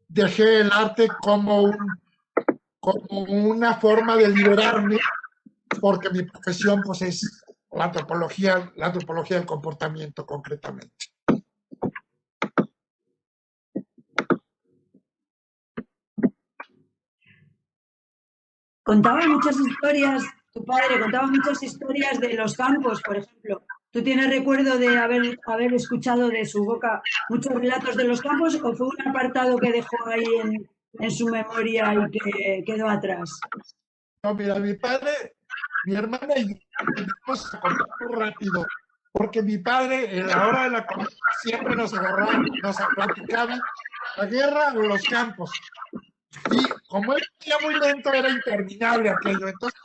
dejé el arte como una forma de liberarme, porque mi profesión pues es la antropología del comportamiento concretamente. Contaba muchas historias, tu padre contaba muchas historias de los campos, por ejemplo. ¿Tú tienes recuerdo de haber escuchado de su boca muchos relatos de los campos o fue un apartado que dejó ahí en su memoria y que quedó atrás? No, mira, mi padre, mi hermana y yo vamos a contar muy rápido, porque mi padre en la hora de la comida siempre nos agarraba, nos platicaba la guerra o los campos. Y como él comía muy lento, era interminable aquello. Entonces,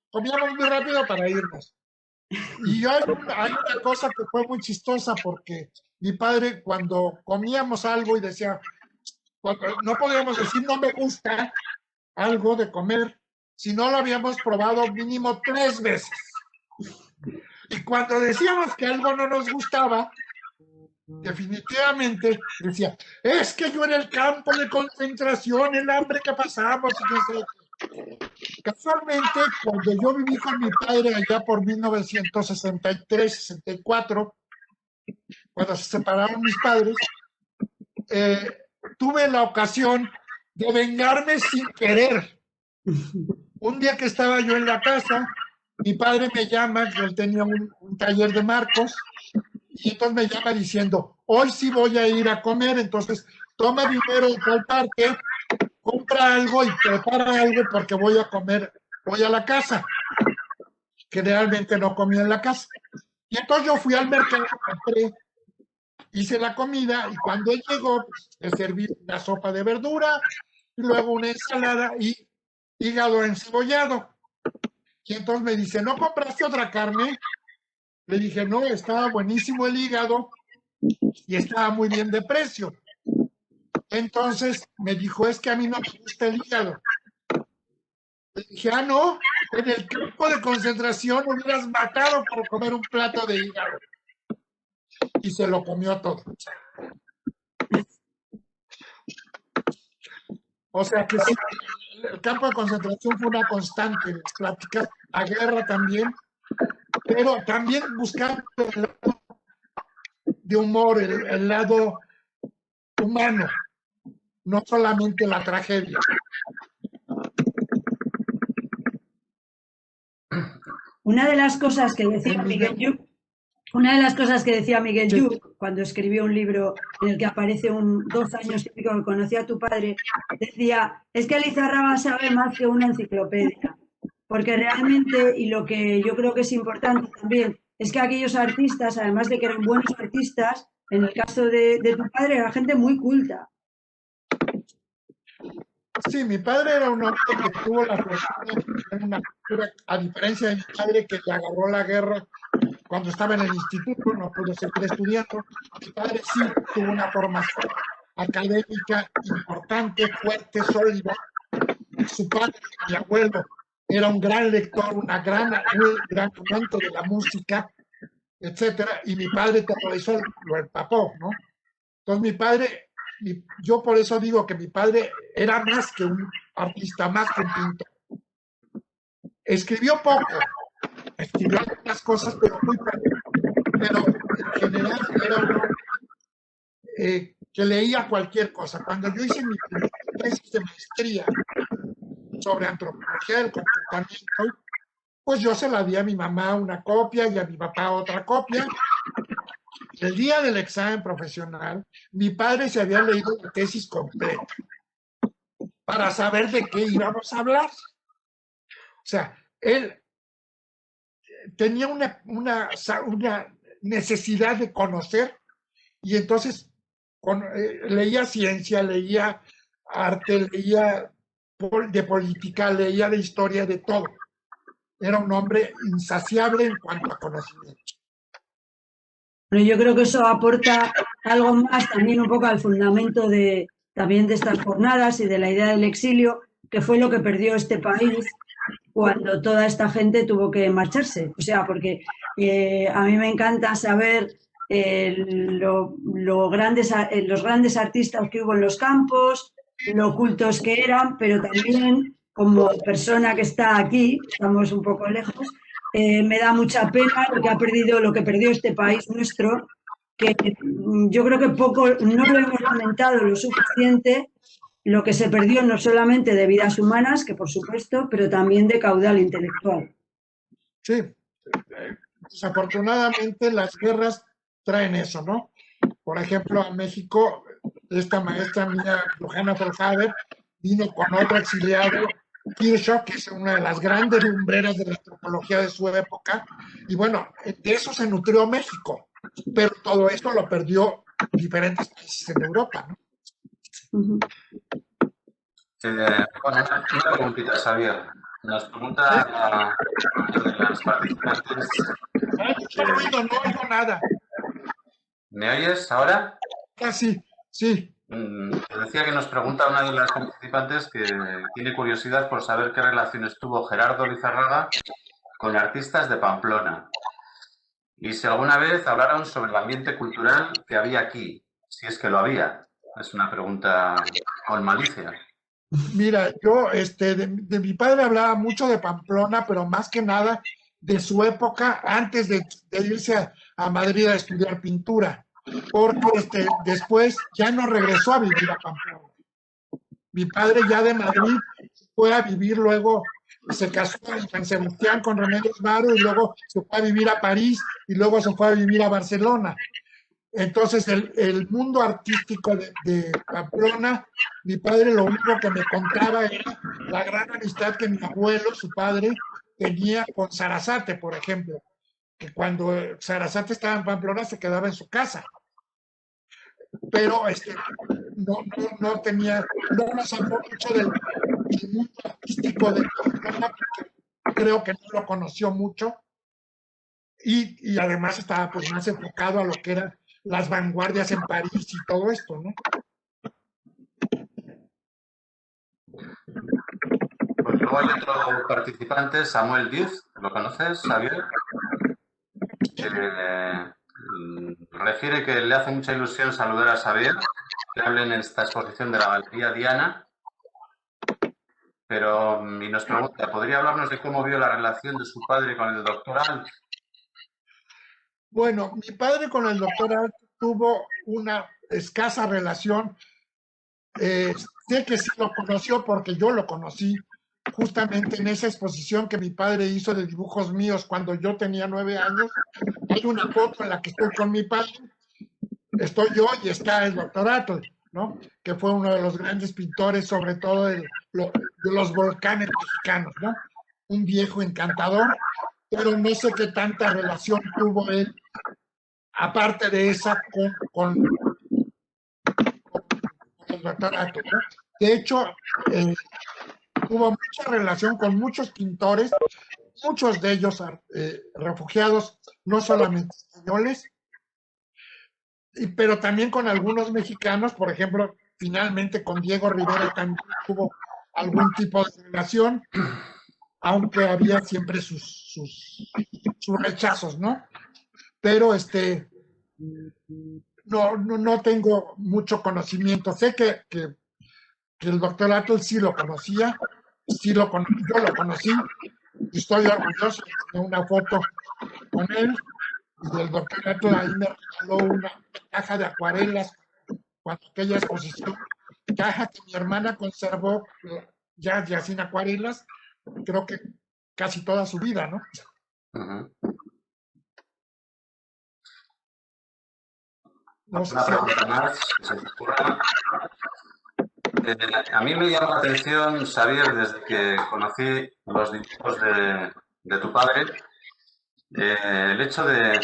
comíamos muy rápido para irnos. Y hay una cosa que fue muy chistosa, porque mi padre, cuando comíamos algo y decía, no podíamos decir no me gusta algo de comer, si no lo habíamos probado mínimo 3 veces. Y cuando decíamos que algo no nos gustaba, definitivamente decía, es que yo en el campo de concentración, el hambre que pasamos, y no sé. Casualmente, cuando yo viví con mi padre allá por 1963-64, cuando se separaron mis padres, tuve la ocasión de vengarme sin querer. Un día que estaba yo en la casa, mi padre me llama, que él tenía un taller de marcos, y entonces me llama diciendo, hoy sí voy a ir a comer, entonces toma dinero de tal parte, compra algo y prepara algo porque voy a comer, voy a la casa. Generalmente no comía en la casa. Y entonces yo fui al mercado, compré, hice la comida y cuando él llegó, pues, le serví una sopa de verdura y luego una ensalada y hígado encebollado. Y entonces me dice, ¿no compraste otra carne? Le dije, no, estaba buenísimo el hígado y estaba muy bien de precio. Entonces me dijo, es que a mí no me gusta el hígado. Le dije, ah, no, en el campo de concentración hubieras matado por comer un plato de hígado. Y se lo comió todo. O sea que sí, el campo de concentración fue una constante en las pláticas, la guerra también, pero también buscando el lado de humor, el lado humano, no solamente la tragedia. Una de las cosas que decía Miguel Yuc, cuando escribió un libro en el que aparece 2 años y pico que conocía a tu padre, decía, es que Lizarraga sabe más que una enciclopedia, porque realmente, y lo que yo creo que es importante también, es que aquellos artistas, además de que eran buenos artistas, en el caso de tu padre, era gente muy culta. Sí, mi padre era un hombre que tuvo la fortuna de tener una cultura, a diferencia de mi padre que le agarró la guerra cuando estaba en el instituto, no pudo seguir estudiando. Mi padre sí tuvo una formación académica importante, fuerte, sólida. Su padre, mi abuelo, era un gran lector, un gran amante de la música, etcétera, y mi padre todo eso lo empapó, ¿no? Entonces mi padre, yo por eso digo que mi padre era más que un artista, más que un pintor. Escribió poco, escribió algunas cosas, pero muy poco. Pero en general era un hombre que leía cualquier cosa. Cuando yo hice mi tesis de maestría sobre antropología del comportamiento, pues yo se la di a mi mamá una copia y a mi papá otra copia. el día del examen profesional, mi padre se había leído la tesis completa para saber de qué íbamos a hablar. O sea, él tenía una necesidad de conocer y entonces leía ciencia, leía arte, leía de política, leía de historia, de todo. Era un hombre insaciable en cuanto a conocimiento. Pero yo creo que eso aporta algo más también un poco al fundamento también de estas jornadas y de la idea del exilio, que fue lo que perdió este país cuando toda esta gente tuvo que marcharse. O sea, porque a mí me encanta saber los grandes artistas que hubo en los campos, lo ocultos que eran, pero también como persona que está aquí, estamos un poco lejos, me da mucha pena lo que perdió este país nuestro, que yo creo que no lo hemos lamentado lo suficiente, lo que se perdió no solamente de vidas humanas, que por supuesto, pero también de caudal intelectual. Sí, desafortunadamente las guerras traen eso, ¿no? Por ejemplo, a México, esta maestra mía, Johanna Folhaber, vino con otro exiliado, Kirchhoff, que es una de las grandes lumbreras de la antropología de su época, y bueno, de eso se nutrió México, pero todo esto lo perdió diferentes países en Europa, ¿no? Bueno, una preguntita, Xavier. Nos pregunta de las participantes. Hay mucho ruido, no oigo nada. ¿Me oyes ahora? Sí, sí. Te decía que nos pregunta una de las participantes que tiene curiosidad por saber qué relaciones tuvo Gerardo Lizarraga con artistas de Pamplona. Y si alguna vez hablaron sobre el ambiente cultural que había aquí, si es que lo había. Es una pregunta con malicia. Mira, yo de mi padre hablaba mucho de Pamplona, pero más que nada de su época antes de irse a Madrid a estudiar pintura, porque después ya no regresó a vivir a Pamplona. Mi padre ya de Madrid fue a vivir luego, se casó en San Sebastián con Remedios Varo y luego se fue a vivir a París y luego se fue a vivir a Barcelona. Entonces, el mundo artístico de Pamplona, mi padre lo único que me contaba era la gran amistad que mi abuelo, su padre, tenía con Sarasate, por ejemplo, que cuando Sarasate estaba en Pamplona se quedaba en su casa. Pero no nos habló mucho del mundo artístico de Pamplona, porque creo que no lo conoció mucho, y además estaba pues más enfocado a lo que eran las vanguardias en París y todo esto, ¿no? Pues luego hay otro participante, Samuel Diz, ¿lo conoces, Xavier? Refiere que le hace mucha ilusión saludar a Xavier, que hable en esta exposición de la Galería Diana, pero y nos pregunta, ¿podría hablarnos de cómo vio la relación de su padre con el doctor Alt? Bueno, mi padre con el doctor Alt tuvo una escasa relación. Sé que sí lo conoció porque yo lo conocí justamente en esa exposición que mi padre hizo de dibujos míos cuando yo tenía 9 años. Hay una foto en la que estoy con mi padre, estoy yo y está el doctor Atl, ¿no? Que fue uno de los grandes pintores, sobre todo de los volcanes mexicanos, ¿no? Un viejo encantador, pero no sé qué tanta relación tuvo él, aparte de esa, con el doctor Atl, ¿no? De hecho, tuvo mucha relación con muchos pintores, muchos de ellos refugiados, no solamente españoles, pero también con algunos mexicanos, por ejemplo, finalmente con Diego Rivera también tuvo algún tipo de relación, aunque había siempre sus rechazos, ¿no? Pero no tengo mucho conocimiento. Sé que el doctor Atl sí lo conocía, yo lo conocí, y estoy orgulloso de una foto con él, y el doctor Atl ahí me regaló una caja de acuarelas cuando aquella exposición, caja que mi hermana conservó ya sin acuarelas, creo que casi toda su vida, ¿no? No sé Una si... pregunta más que se me ocurra. A mí me llama la atención, Xavier, desde que conocí los dibujos de tu padre, el hecho de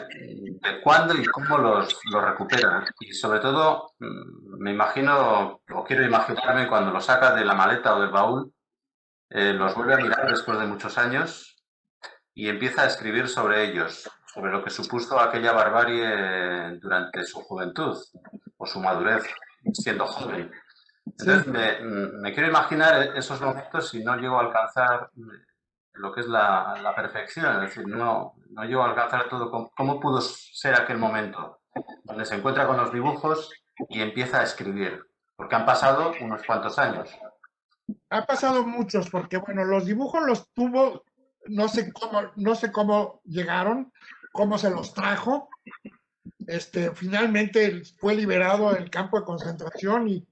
cuándo y cómo los recupera. Y sobre todo, me imagino, o quiero imaginarme, cuando los saca de la maleta o del baúl, los vuelve a mirar después de muchos años y empieza a escribir sobre ellos, sobre lo que supuso aquella barbarie durante su juventud o su madurez, siendo joven. Entonces, Sí. me quiero imaginar esos momentos y no llego a alcanzar lo que es la perfección, es decir, no llego a alcanzar todo. ¿Cómo pudo ser aquel momento donde se encuentra con los dibujos y empieza a escribir? Porque han pasado unos cuantos años. Ha pasado muchos, porque bueno, los dibujos los tuvo, no sé cómo llegaron, cómo se los trajo. Finalmente fue liberado del campo de concentración y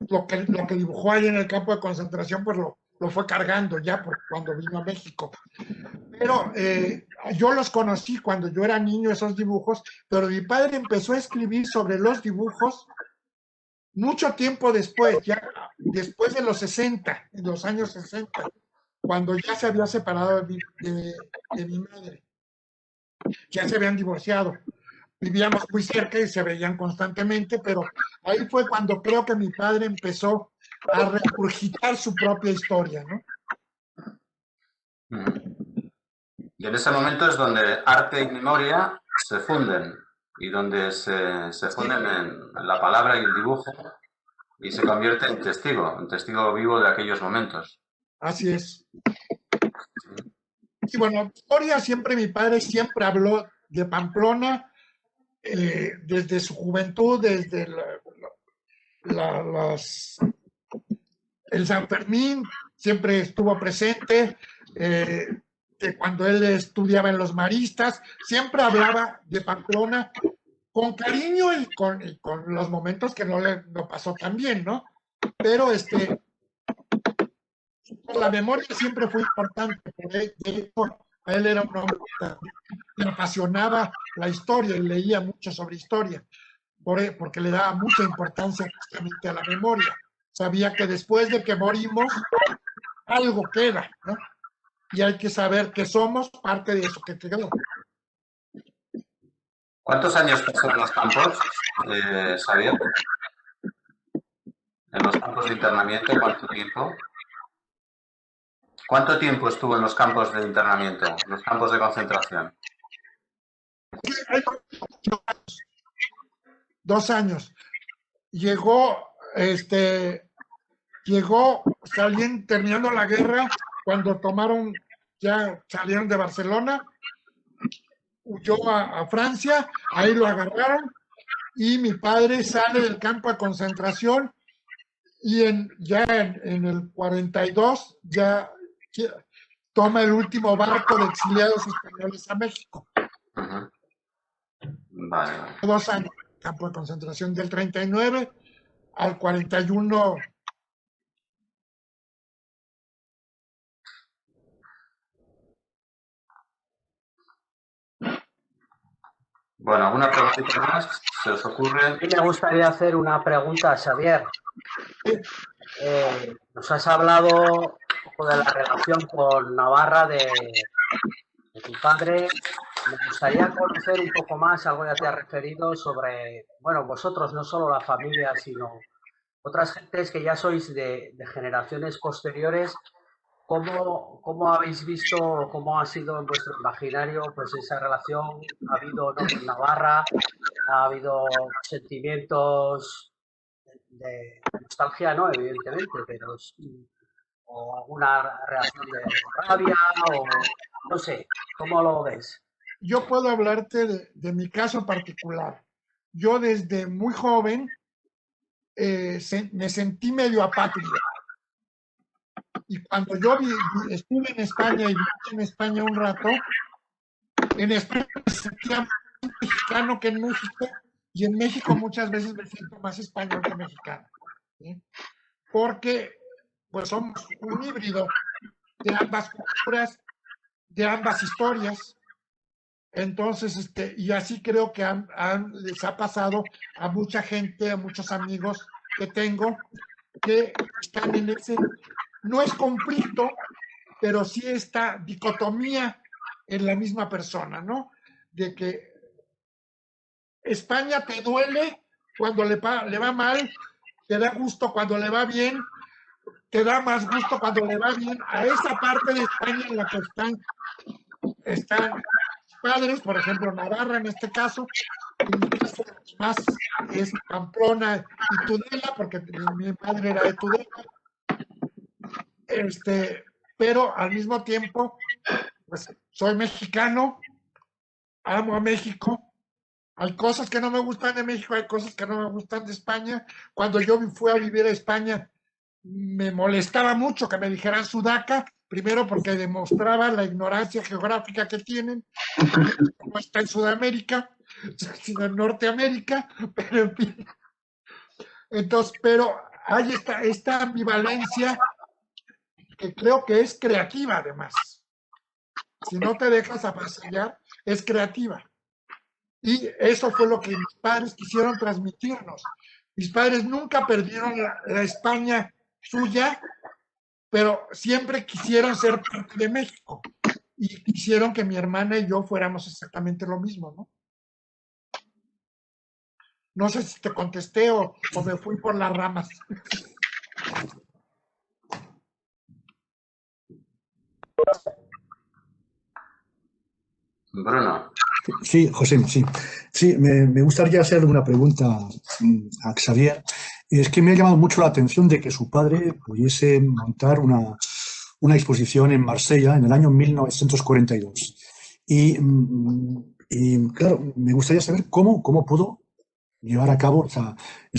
lo que dibujó ahí en el campo de concentración, pues lo fue cargando ya por cuando vino a México. Pero yo los conocí cuando yo era niño, esos dibujos, pero mi padre empezó a escribir sobre los dibujos mucho tiempo después, ya después de los 60, en los años 60, cuando ya se había separado de mi madre, ya se habían divorciado. Vivíamos muy cerca y se veían constantemente, pero ahí fue cuando creo que mi padre empezó a regurgitar su propia historia, ¿no? Y en ese momento es donde arte y memoria se funden y donde se funden en la palabra y el dibujo y se convierte en testigo vivo de aquellos momentos. Así es. Y bueno, historia siempre, mi padre siempre habló de Pamplona, desde su juventud, desde el San Fermín, siempre estuvo presente, que cuando él estudiaba en los maristas, siempre hablaba de Pamplona con cariño y con los momentos que no pasó tan bien, ¿no? Pero la memoria siempre fue importante, de hecho, a él era un hombre que le apasionaba la historia y leía mucho sobre historia, porque le daba mucha importancia justamente a la memoria. Sabía que después de que morimos, algo queda, ¿no? Y hay que saber que somos parte de eso que quedó. ¿Cuántos años pasó en los campos, Xavier? En los campos de internamiento, ¿cuánto tiempo? ¿Cuánto tiempo estuvo en los campos de internamiento, en los campos de concentración? 2 años. Llegó terminando la guerra, cuando ya salieron de Barcelona, huyó a Francia, ahí lo agarraron, y mi padre sale del campo de concentración y ya en el 42 ya toma el último barco de exiliados españoles a México. Vale. 2 años en el campo de concentración, del 39 al 41. Bueno, ¿alguna preguntita más se os ocurre? A mí me gustaría hacer una pregunta a Xavier. Nos has hablado un poco de la relación con Navarra de tu padre. Me gustaría conocer un poco más, algo ya te has referido, sobre, bueno, vosotros, no solo la familia, sino otras gentes que ya sois de generaciones posteriores. ¿Cómo habéis visto, cómo ha sido en vuestro imaginario pues esa relación? ¿Ha habido, no, con Navarra? ¿Ha habido sentimientos de nostalgia? No, evidentemente, pero o alguna reacción de rabia o no sé, ¿cómo lo ves? Yo puedo hablarte de mi caso particular. Yo desde muy joven me sentí medio apátrida. Y cuando yo estuve en España y viví en España un rato, en España me sentía más mexicano que en México, y en México muchas veces me siento más español que mexicano, ¿sí? Porque pues somos un híbrido de ambas culturas, de ambas historias, Entonces, y así creo que les ha pasado a mucha gente, a muchos amigos que tengo, que están en ese, no es conflicto, pero sí esta dicotomía en la misma persona, ¿no? De que España te duele cuando le va mal, te da gusto cuando le va bien, te da más gusto cuando le va bien a esa parte de España en la que están padres, por ejemplo, Navarra en este caso, en mi caso más es Pamplona y Tudela, porque mi madre era de Tudela, pero al mismo tiempo, pues soy mexicano, amo a México. Hay cosas que no me gustan de México, hay cosas que no me gustan de España. Cuando yo fui a vivir a España, me molestaba mucho que me dijeran Sudaca, primero porque demostraba la ignorancia geográfica que tienen, no está en Sudamérica, sino en Norteamérica, pero en fin. Entonces, pero hay esta ambivalencia que creo que es creativa además. Si no te dejas avasallar, es creativa. Y eso fue lo que mis padres quisieron transmitirnos. Mis padres nunca perdieron la España suya, pero siempre quisieron ser parte de México. Y quisieron que mi hermana y yo fuéramos exactamente lo mismo, ¿no? No sé si te contesté o me fui por las ramas. Bruno. Sí, José, sí. Sí, me gustaría hacerle una pregunta a Xavier. Es que me ha llamado mucho la atención de que su padre pudiese montar una exposición en Marsella en el año 1942. Y claro, me gustaría saber cómo pudo llevar a cabo esa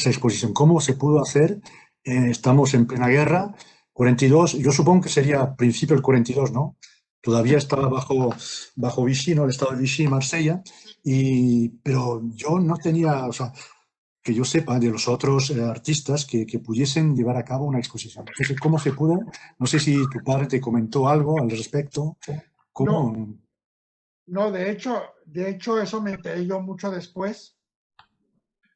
exposición, cómo se pudo hacer. Estamos en plena guerra, 42, yo supongo que sería principio del 42, ¿no? Todavía estaba bajo Vichy, ¿no? El estado de Vichy, Marsella, pero yo no tenía, o sea, que yo sepa de los otros artistas que pudiesen llevar a cabo una exposición. Entonces, ¿cómo se pudo? No sé si tu padre te comentó algo al respecto. ¿Cómo? No, de hecho, eso me enteré yo mucho después.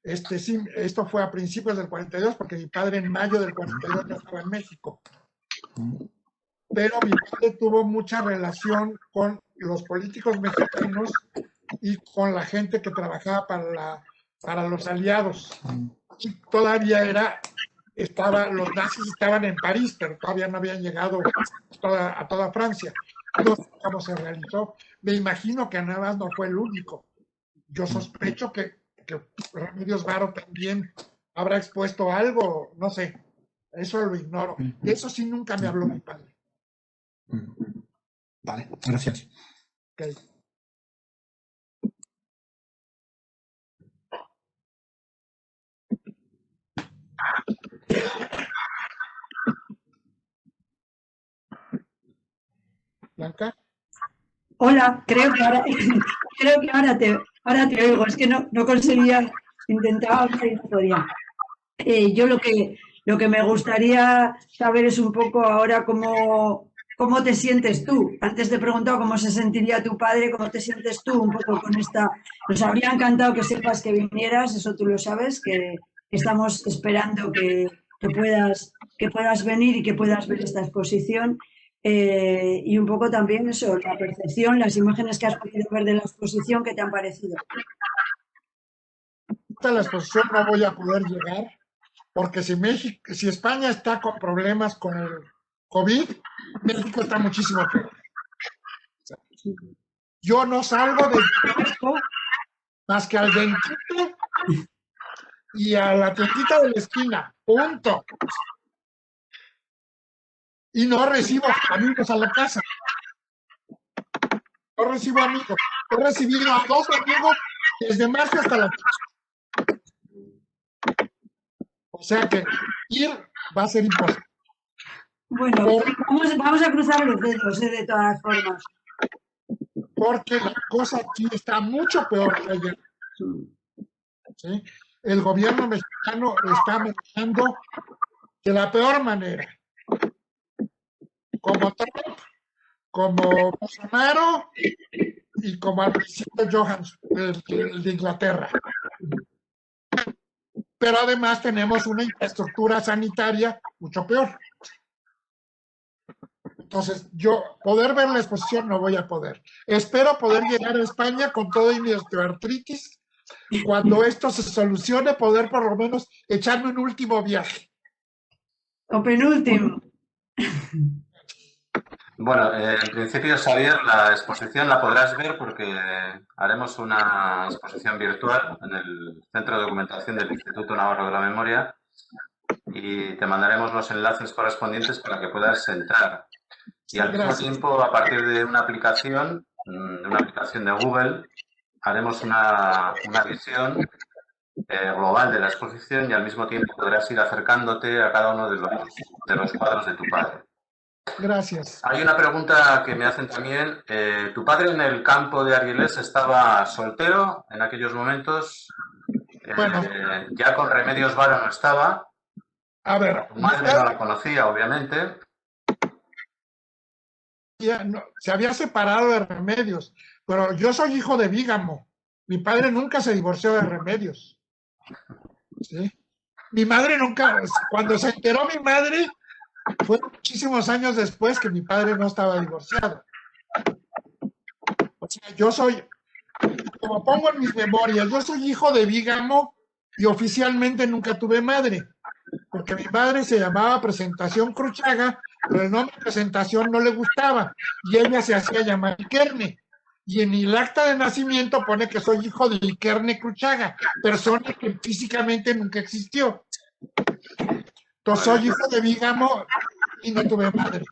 Sí, esto fue a principios del 42, porque mi padre en mayo del 42 ya estaba en México. Pero mi padre tuvo mucha relación con los políticos mexicanos y con la gente que trabajaba para los aliados. Y todavía los nazis estaban en París, pero todavía no habían llegado a toda Francia. No sé cómo se realizó. Me imagino que nada más no fue el único. Yo sospecho que Remedios Varo también habrá expuesto algo, no sé. Eso lo ignoro. De eso sí nunca me habló mi padre. Vale, gracias. Okay. Blanca. Hola, creo que ahora te oigo. Es que no conseguía, intentaba hablar y no podía. Yo lo que me gustaría saber es un poco ahora cómo te sientes tú. Antes te he preguntado cómo se sentiría tu padre, cómo te sientes tú un poco con esta. Nos habría encantado que sepas que vinieras, eso tú lo sabes, que estamos esperando que puedas venir y que puedas ver esta exposición. Y un poco también eso, la percepción, las imágenes que has podido ver de la exposición, ¿qué te han parecido? A la exposición no voy a poder llegar, porque si España está con problemas con el COVID, México está muchísimo peor. Yo no salgo de marzo más que al dentista y a la tiendita de la esquina, punto. Y no recibo amigos a la casa. No recibo amigos. He recibido a 2 amigos desde marzo hasta la fecha. O sea que ir va a ser imposible. Bueno, vamos a cruzar los dedos, de todas formas. Porque la cosa aquí está mucho peor que ayer. ¿Sí? El gobierno mexicano está amenazando de la peor manera. Como Trump, como Bolsonaro y como al principio Johansson, el de Inglaterra. Pero además tenemos una infraestructura sanitaria mucho peor. Entonces, yo poder ver la exposición no voy a poder. Espero poder llegar a España con todo y mi osteoartritis. Cuando esto se solucione, poder por lo menos echarme un último viaje. O penúltimo. Bueno, en principio, Xavier, la exposición la podrás ver porque haremos una exposición virtual en el Centro de Documentación del Instituto Navarro de la Memoria y te mandaremos los enlaces correspondientes para que puedas entrar. Y al mismo tiempo, a partir de una aplicación de Google, haremos una visión global de la exposición y al mismo tiempo podrás ir acercándote a cada uno de los cuadros de tu padre. Gracias. Hay una pregunta que me hacen también. ¿Tu padre en el campo de Argelès estaba soltero en aquellos momentos? Bueno. Ya con Remedios Varo no estaba. A ver. Tu madre no la conocía, obviamente. No, se había separado de Remedios, pero yo soy hijo de Vígamo. Mi padre nunca se divorció de Remedios. ¿Sí? Mi madre nunca, cuando se enteró mi madre, fue muchísimos años después que mi padre no estaba divorciado. O sea, yo soy, como pongo en mis memorias, yo soy hijo de Vígamo y oficialmente nunca tuve madre, porque mi madre se llamaba Presentación Cruchaga, pero el nombre Presentación no le gustaba y ella se hacía llamar Iquerne. Y en el acta de nacimiento pone que soy hijo de Iquerne Cruchaga, persona que físicamente nunca existió. Entonces soy hijo de Vígamo y no tuve madre.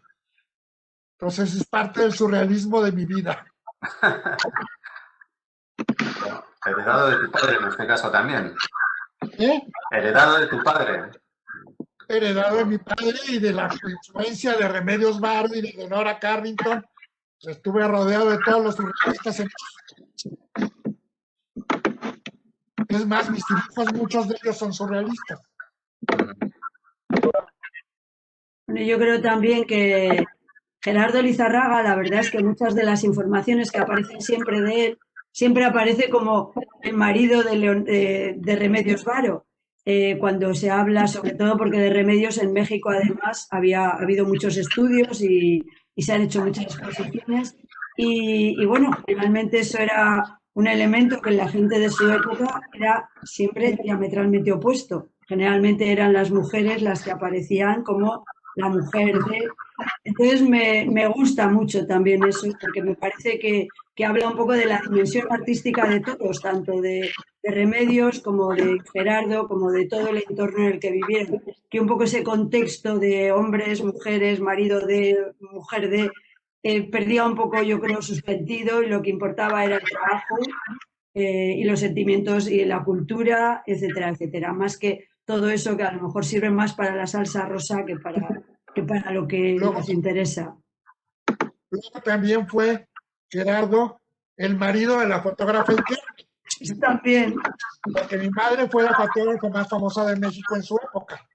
Entonces es parte del surrealismo de mi vida. Heredado de tu padre en este caso también. ¿Eh? Heredado de tu padre. Heredado de mi padre y de la influencia de Remedios Varo y de Nora Carrington. Estuve rodeado de todos los surrealistas en México. Es más, mis dibujos, muchos de ellos son surrealistas. Bueno, yo creo también que Gerardo Lizarraga, la verdad es que muchas de las informaciones que aparecen siempre de él, siempre aparece como el marido de Remedios Varo. Cuando se habla, sobre todo porque de Remedios en México además ha habido muchos estudios y se han hecho muchas exposiciones y bueno, finalmente eso era un elemento que en la gente de su época era siempre diametralmente opuesto. Generalmente eran las mujeres las que aparecían como la mujer de... Entonces me gusta mucho también eso, porque me parece que habla un poco de la dimensión artística de todos, tanto de Remedios como de Gerardo, como de todo el entorno en el que vivieron, que un poco ese contexto de hombres, mujeres, marido de, mujer de, perdía un poco, yo creo, su sentido y lo que importaba era el trabajo y los sentimientos y la cultura, etcétera, etcétera, más que todo eso que a lo mejor sirve más para la salsa rosa que para lo que nos interesa. Luego también fue Gerardo, el marido de la fotógrafa Iquerne. También. Porque mi madre fue la fotógrafa más famosa de México en su época.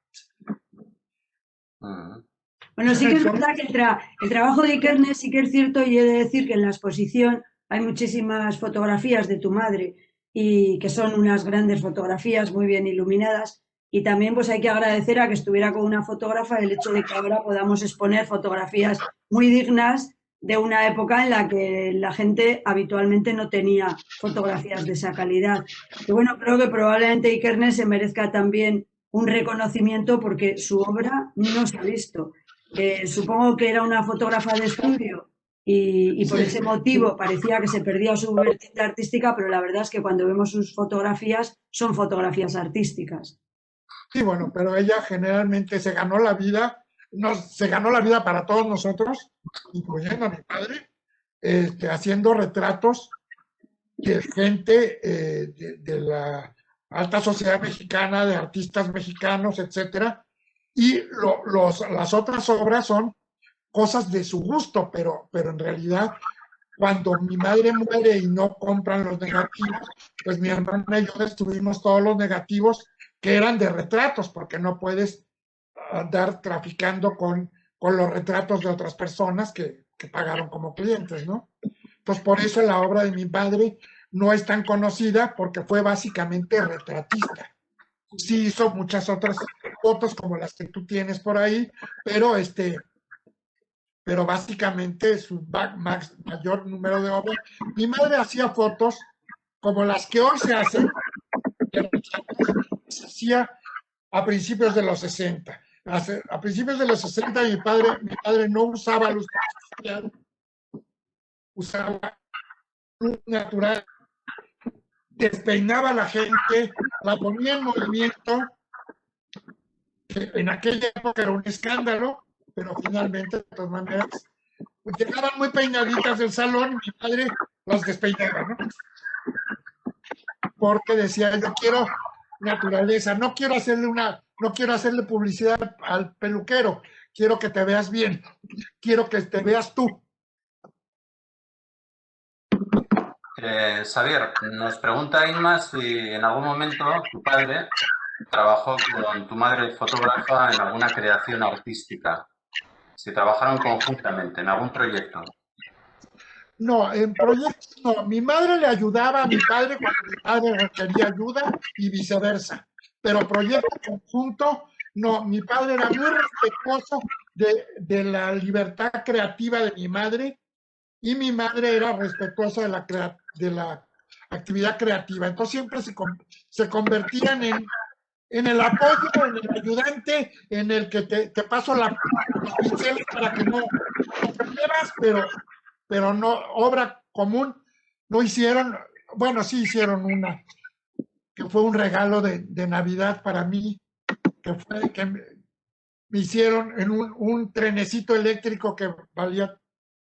Bueno, sí que es verdad que el trabajo de Iquerne sí que es cierto, y he de decir que en la exposición hay muchísimas fotografías de tu madre y que son unas grandes fotografías muy bien iluminadas. Y también pues hay que agradecer a que estuviera con una fotógrafa el hecho de que ahora podamos exponer fotografías muy dignas de una época en la que la gente habitualmente no tenía fotografías de esa calidad. Y bueno, creo que probablemente Iquerne se merezca también un reconocimiento porque su obra no se ha visto. Supongo que era una fotógrafa de estudio y por ese motivo parecía que se perdía su vertiente artística, pero la verdad es que cuando vemos sus fotografías son fotografías artísticas. Sí, bueno, pero ella generalmente se ganó la vida para todos nosotros, incluyendo a mi padre, haciendo retratos de gente de la alta sociedad mexicana, de artistas mexicanos, etcétera. Y las otras obras son cosas de su gusto, pero en realidad, cuando mi madre muere y no compran los negativos, pues mi hermana y yo destruimos todos los negativos que eran de retratos, porque no puedes andar traficando con los retratos de otras personas que que pagaron como clientes, ¿no? Entonces, por eso la obra de mi padre no es tan conocida, porque fue básicamente retratista. Sí hizo muchas otras fotos como las que tú tienes por ahí, pero básicamente su mayor número de obras. Mi madre hacía fotos como las que hoy se hacen, pero se hacía a principios de los 60. A principios de los 60 mi padre no usaba luz artificial, usaba luz natural, despeinaba a la gente, la ponía en movimiento, que en aquella época era un escándalo, pero finalmente, de todas maneras, pues llegaban muy peinaditas del salón y mi padre las despeinaba, ¿no? Porque decía, yo quiero naturaleza, no quiero hacerle publicidad al peluquero, quiero que te veas bien, quiero que te veas tú. Xavier, nos pregunta Inma si en algún momento tu padre trabajó con tu madre fotógrafa en alguna creación artística, si trabajaron conjuntamente en algún proyecto. No, en proyectos no. Mi madre le ayudaba a mi padre cuando mi padre requería ayuda y viceversa. Pero proyecto conjunto, no. Mi padre era muy respetuoso de la libertad creativa de mi madre y mi madre era respetuosa de la actividad creativa. Entonces siempre se convertían en el apoyo, en el ayudante, en el que te paso los pinceles para que no te muevas, pero no, obra común, no hicieron, bueno, sí hicieron una, que fue un regalo de Navidad para mí, que me hicieron en un trenecito eléctrico que valía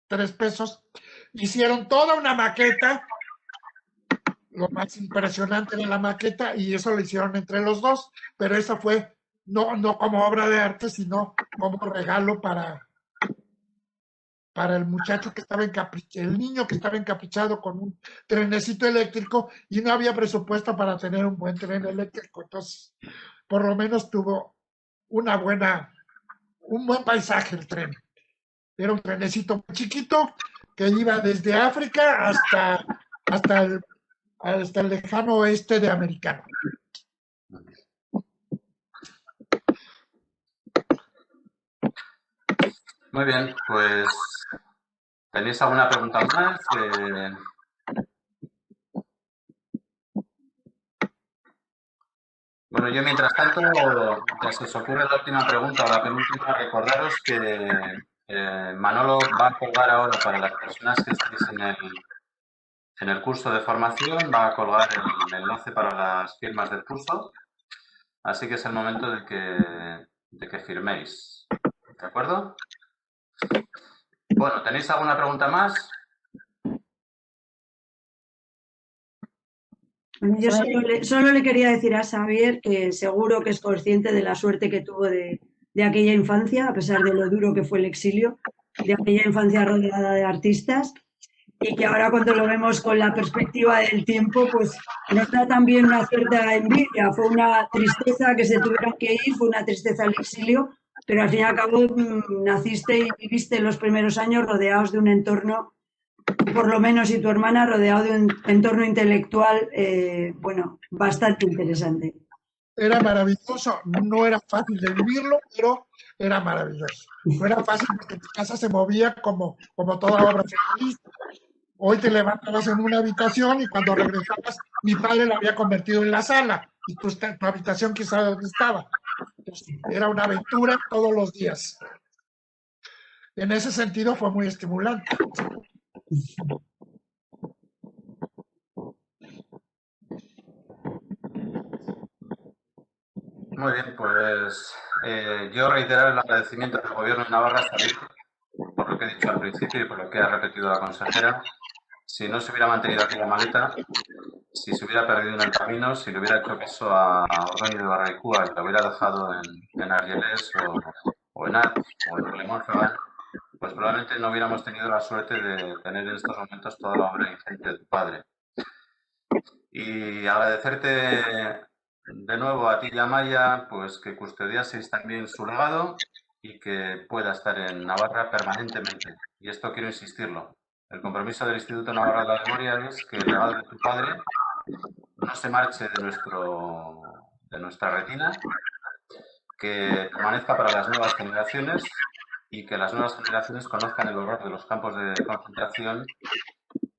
3 pesos, hicieron toda una maqueta, lo más impresionante de la maqueta, y eso lo hicieron entre los dos, pero esa fue no como obra de arte, sino como regalo para el muchacho que estaba encaprichado, el niño que estaba encaprichado con un trenecito eléctrico y no había presupuesto para tener un buen tren eléctrico. Entonces, por lo menos tuvo un buen paisaje el tren. Era un trenecito muy chiquito que iba desde África hasta el lejano oeste de Americano. Muy bien, pues ¿tenéis alguna pregunta más? Bueno, yo mientras tanto, mientras os ocurre la última pregunta o la penúltima, recordaros que Manolo va a colgar ahora para las personas que estéis en el curso de formación, va a colgar el enlace para las firmas del curso, así que es el momento de que firméis. ¿De acuerdo? Bueno, ¿tenéis alguna pregunta más? Yo solo le quería decir a Xavier que seguro que es consciente de la suerte que tuvo de aquella infancia, a pesar de lo duro que fue el exilio, de aquella infancia rodeada de artistas, y que ahora cuando lo vemos con la perspectiva del tiempo, pues nos da también una cierta envidia. Fue una tristeza que se tuvieran que ir, fue una tristeza el exilio, pero al fin y al cabo naciste y viviste los primeros años rodeados de un entorno, por lo menos, y tu hermana rodeado de un entorno intelectual, bueno, bastante interesante. Era maravilloso, no era fácil de vivirlo, pero era maravilloso. No era fácil porque tu casa se movía como toda obra feminista. Hoy te levantabas en una habitación y cuando regresabas, mi padre la había convertido en la sala y tu habitación quizá donde estaba. Entonces, era una aventura todos los días. En ese sentido fue muy estimulante. Muy bien, pues yo reiterar el agradecimiento del Gobierno de Navarra por lo que he dicho al principio y por lo que ha repetido la consejera. Si no se hubiera mantenido aquí la maleta, si se hubiera perdido en el camino, si le hubiera hecho caso a Ordóñez de Barraicúa y lo hubiera dejado en Argelés o en Art o en Lemonzagal, pues probablemente no hubiéramos tenido la suerte de tener en estos momentos toda la obra ingente de tu padre. Y agradecerte de nuevo a ti y a Maya, pues que custodiaseis también su legado y que pueda estar en Navarra permanentemente. Y esto quiero insistirlo. El compromiso del Instituto Navarro de la Memoria es que el legado de tu padre no se marche de nuestra retina, que permanezca para las nuevas generaciones y que las nuevas generaciones conozcan el horror de los campos de concentración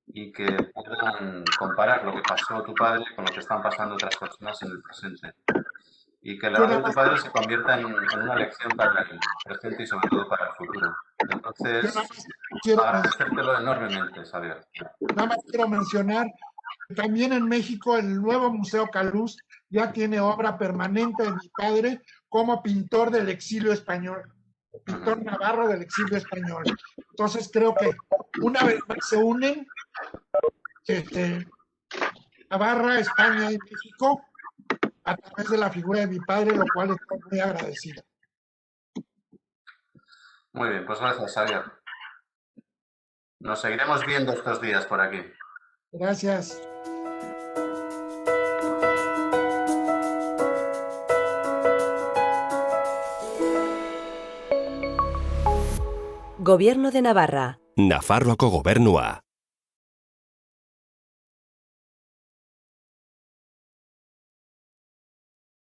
y que puedan comparar lo que pasó tu padre con lo que están pasando otras personas en el presente. Y que el legado de tu padre se convierta en una lección para el presente y sobre todo para el futuro. Entonces, agradecértelo enormemente, Xavier. Nada más quiero mencionar que también en México el nuevo Museo Caluz ya tiene obra permanente de mi padre como pintor del exilio español, pintor navarro del exilio español. Entonces creo que una vez más se unen Navarra, España y México a través de la figura de mi padre, lo cual estoy muy agradecido. Muy bien, pues gracias, Xavier. Nos seguiremos viendo estos días por aquí. Gracias. Gobierno de Navarra. Nafarroako gobernua.